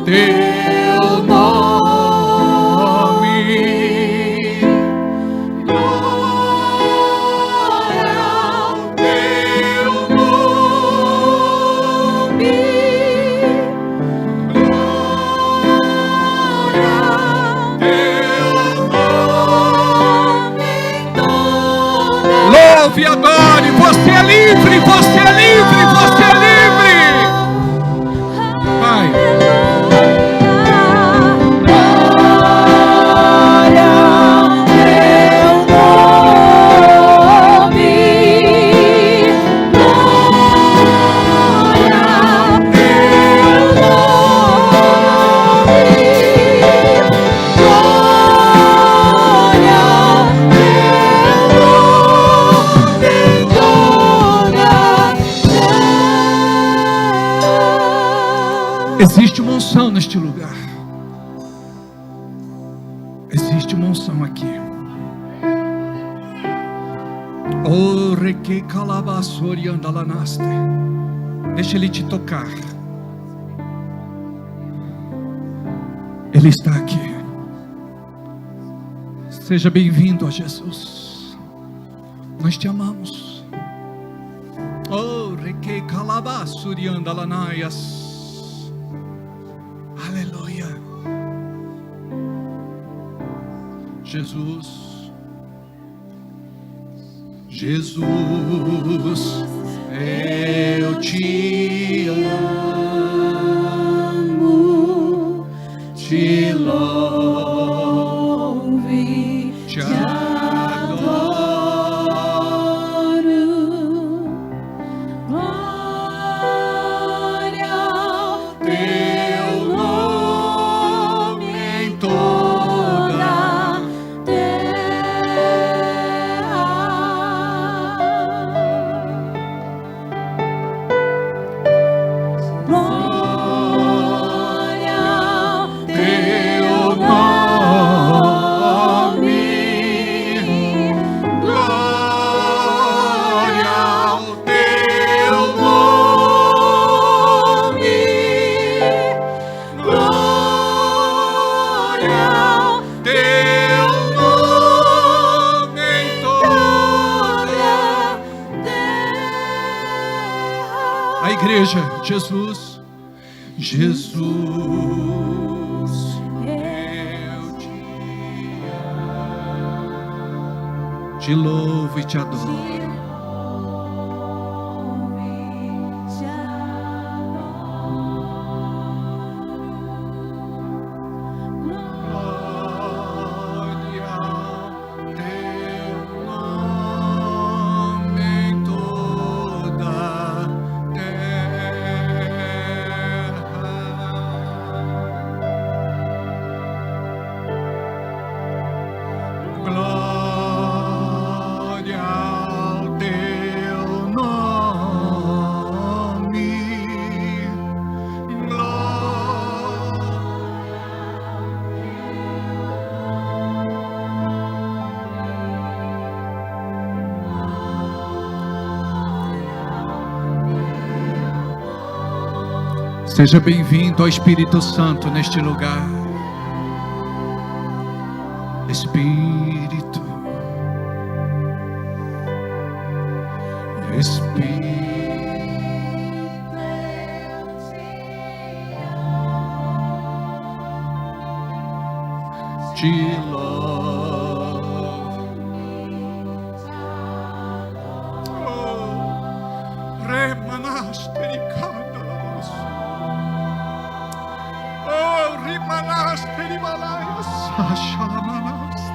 Teu nome, glória ao teu nome, glória ao teu nome, louve e adore. Você é livre, você é livre, você é livre. Vai. Existe uma unção neste lugar. Existe uma unção aqui. Oh, reque calabasori andalanaste. Deixa Ele te tocar. Ele está aqui. Seja bem-vindo a Jesus. Nós te amamos. Oh, reque calabasori andalanaias. Aleluia. Jesus, Jesus, eu te amo, te louvo, te adoro. Glória ao teu nome em toda a terra. Glória ao teu nome, glória ao teu nome, glória ao teu nome em toda a terra. A igreja, Jesus, Jesus, eu te louvo e te adoro. Glória ao teu nome em toda a terra. Glória ao teu nome, Seja bem-vindo ao Espírito Santo neste lugar. Espírito, Espírito, te louvo. Oh. Oh, Rimanaste Rimalaya, Sashalamanaste.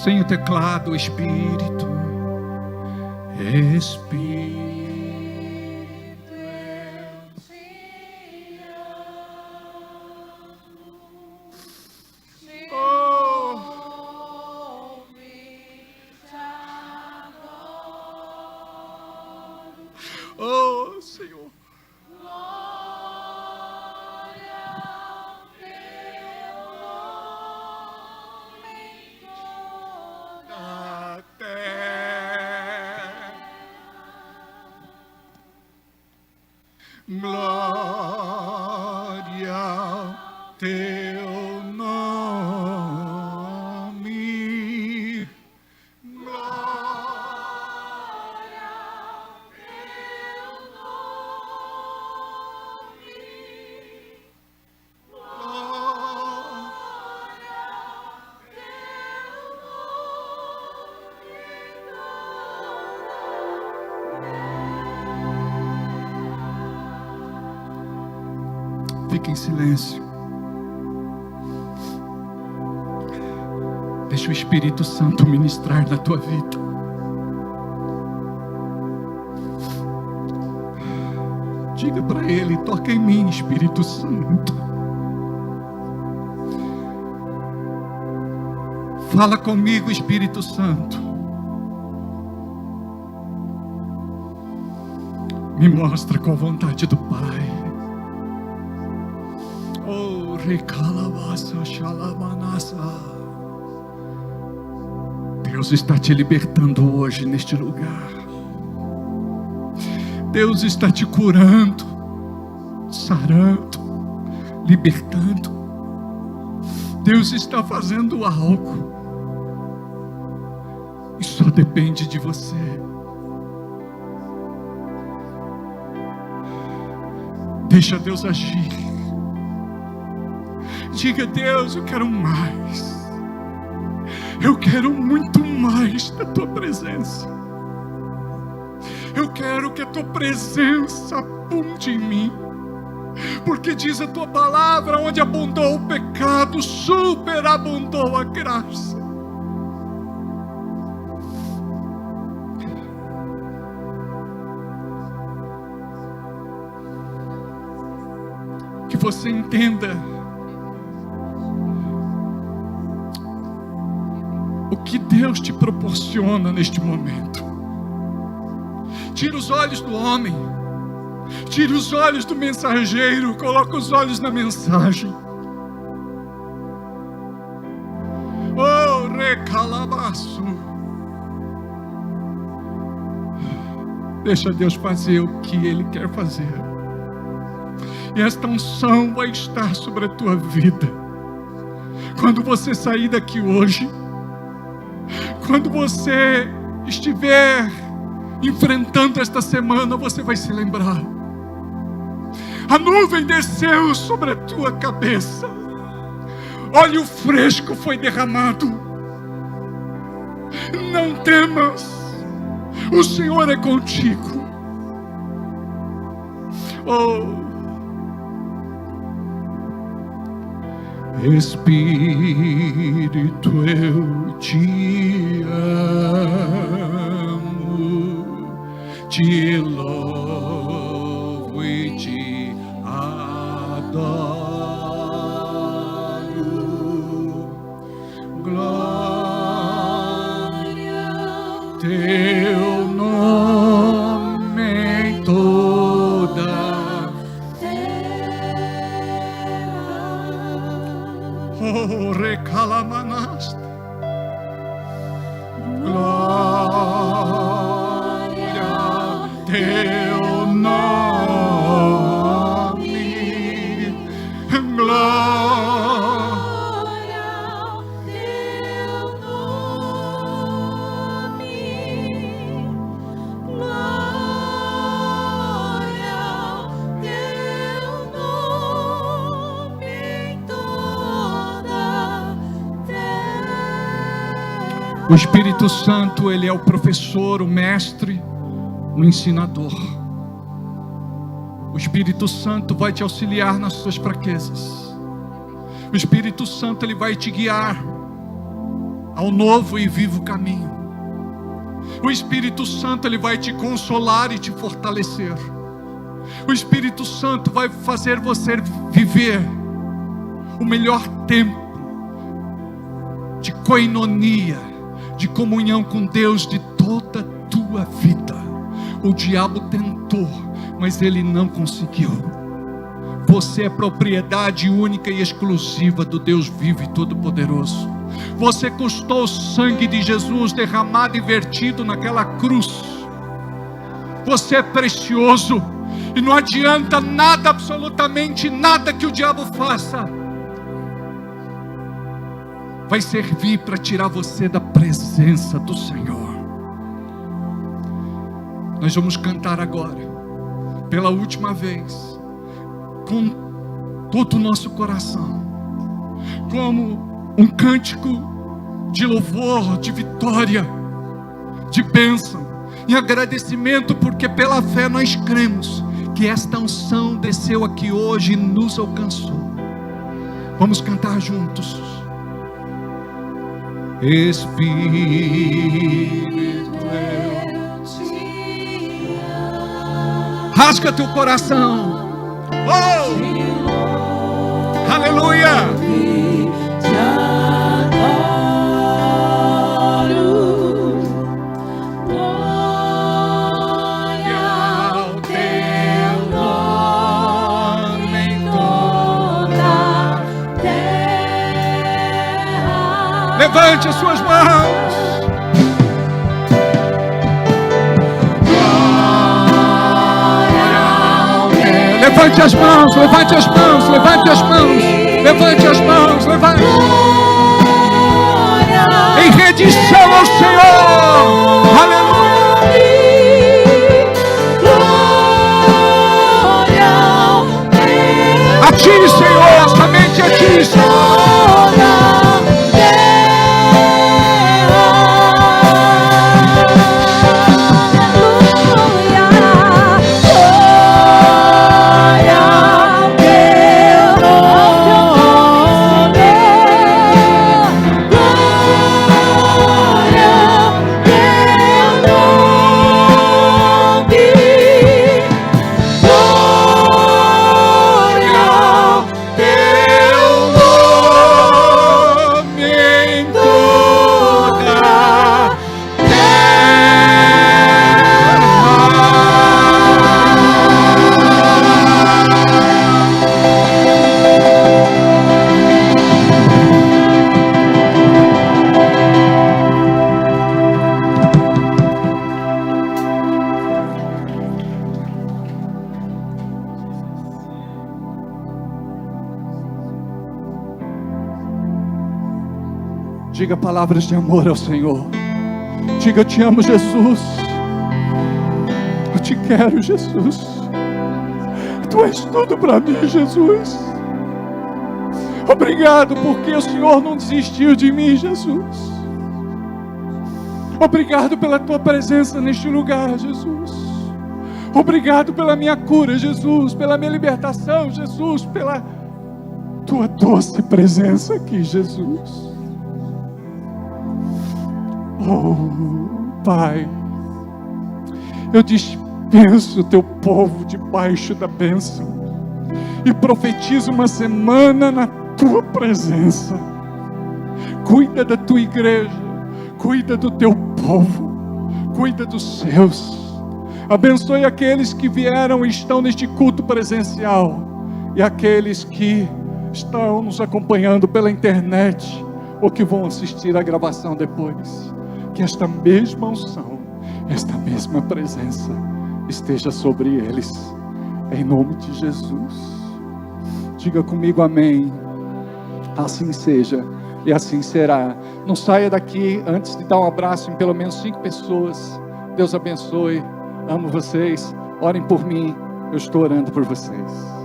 Sem o teclado, o Espírito. Oh, Senhor. Glória ao teu nome. Glória ao teu nome. Glória ao teu nome. Fique em silêncio. Deixa o Espírito Santo ministrar na tua vida. Diga para Ele: toca em mim, Espírito Santo. Fala comigo, Espírito Santo. Me mostra qual a vontade do Pai. Oh, recalabasa, xalamanasa. Deus está te libertando hoje neste lugar. Deus está te curando, sarando, libertando. Deus está fazendo algo. E só depende de você. Deixa Deus agir. Diga: Deus, eu quero mais. Eu quero muito mais da tua presença. Eu quero que a tua presença abunde em mim. Porque diz a tua palavra: onde abundou o pecado, superabundou a graça. Que você entenda o que Deus te proporciona neste momento. Tira os olhos do homem, tira os olhos do mensageiro, coloca os olhos na mensagem. Oh, recalabaço. Deixa Deus fazer o que Ele quer fazer. E esta unção vai estar sobre a tua vida. Quando você sair daqui hoje, quando você estiver enfrentando esta semana, você vai se lembrar. A nuvem desceu sobre a tua cabeça. Óleo fresco foi derramado. Não temas. O Senhor é contigo. Oh, Espírito, eu te amo, te louvo e te adoro. Glória ao teu nome em toda terra. Oh, recalamanast. Glória a teu nome. Glória a teu nome. Glória a teu nome em toda a terra. O Espírito Santo, ele é o professor, o mestre, o ensinador. O Espírito Santo vai te auxiliar nas suas fraquezas. O Espírito Santo, ele vai te guiar ao novo e vivo caminho. O Espírito Santo, ele vai te consolar e te fortalecer. O Espírito Santo vai fazer você viver o melhor tempo de koinonia, de comunhão com Deus de toda a tua vida. O diabo tentou, mas ele não conseguiu. Você é propriedade única e exclusiva do Deus vivo e todo-poderoso. Você custou o sangue de Jesus derramado e vertido naquela cruz. Você é precioso, e não adianta nada, absolutamente nada que o diabo faça vai servir para tirar você da presença do Senhor. Nós vamos cantar agora, pela última vez, com todo o nosso coração, como um cântico de louvor, de vitória, de bênção, em agradecimento, porque pela fé nós cremos que esta unção desceu aqui hoje e nos alcançou. Vamos cantar juntos. Espírito, eu te amo. Rasga teu coração. Oh! Aleluia! Te adoro. Glória ao teu nome em toda a terra. Levante as suas mãos. Levante as mãos, levante as mãos, levante as mãos, levante as mãos, levante. Em rendição ao Senhor. Aleluia. A ti, Senhor, somente a ti, Senhor. Diga palavras de amor ao Senhor. Diga: eu te amo, Jesus. Eu te quero, Jesus. Tu és tudo para mim, Jesus. Obrigado porque o Senhor não desistiu de mim, Jesus. Obrigado pela tua presença neste lugar, Jesus. Obrigado pela minha cura, Jesus. Pela minha libertação, Jesus. Pela tua doce presença aqui, Jesus. Oh, Pai, eu dispenso o teu povo debaixo da bênção e profetizo uma semana na tua presença. Cuida da tua igreja, cuida do teu povo, cuida dos seus. Abençoe aqueles que vieram e estão neste culto presencial e aqueles que estão nos acompanhando pela internet ou que vão assistir a gravação depois, que esta mesma unção, esta mesma presença esteja sobre eles, em nome de Jesus. Diga comigo amém. Assim seja e assim será. Não saia daqui antes de dar um abraço em pelo menos 5 pessoas. Deus abençoe, amo vocês, orem por mim, eu estou orando por vocês.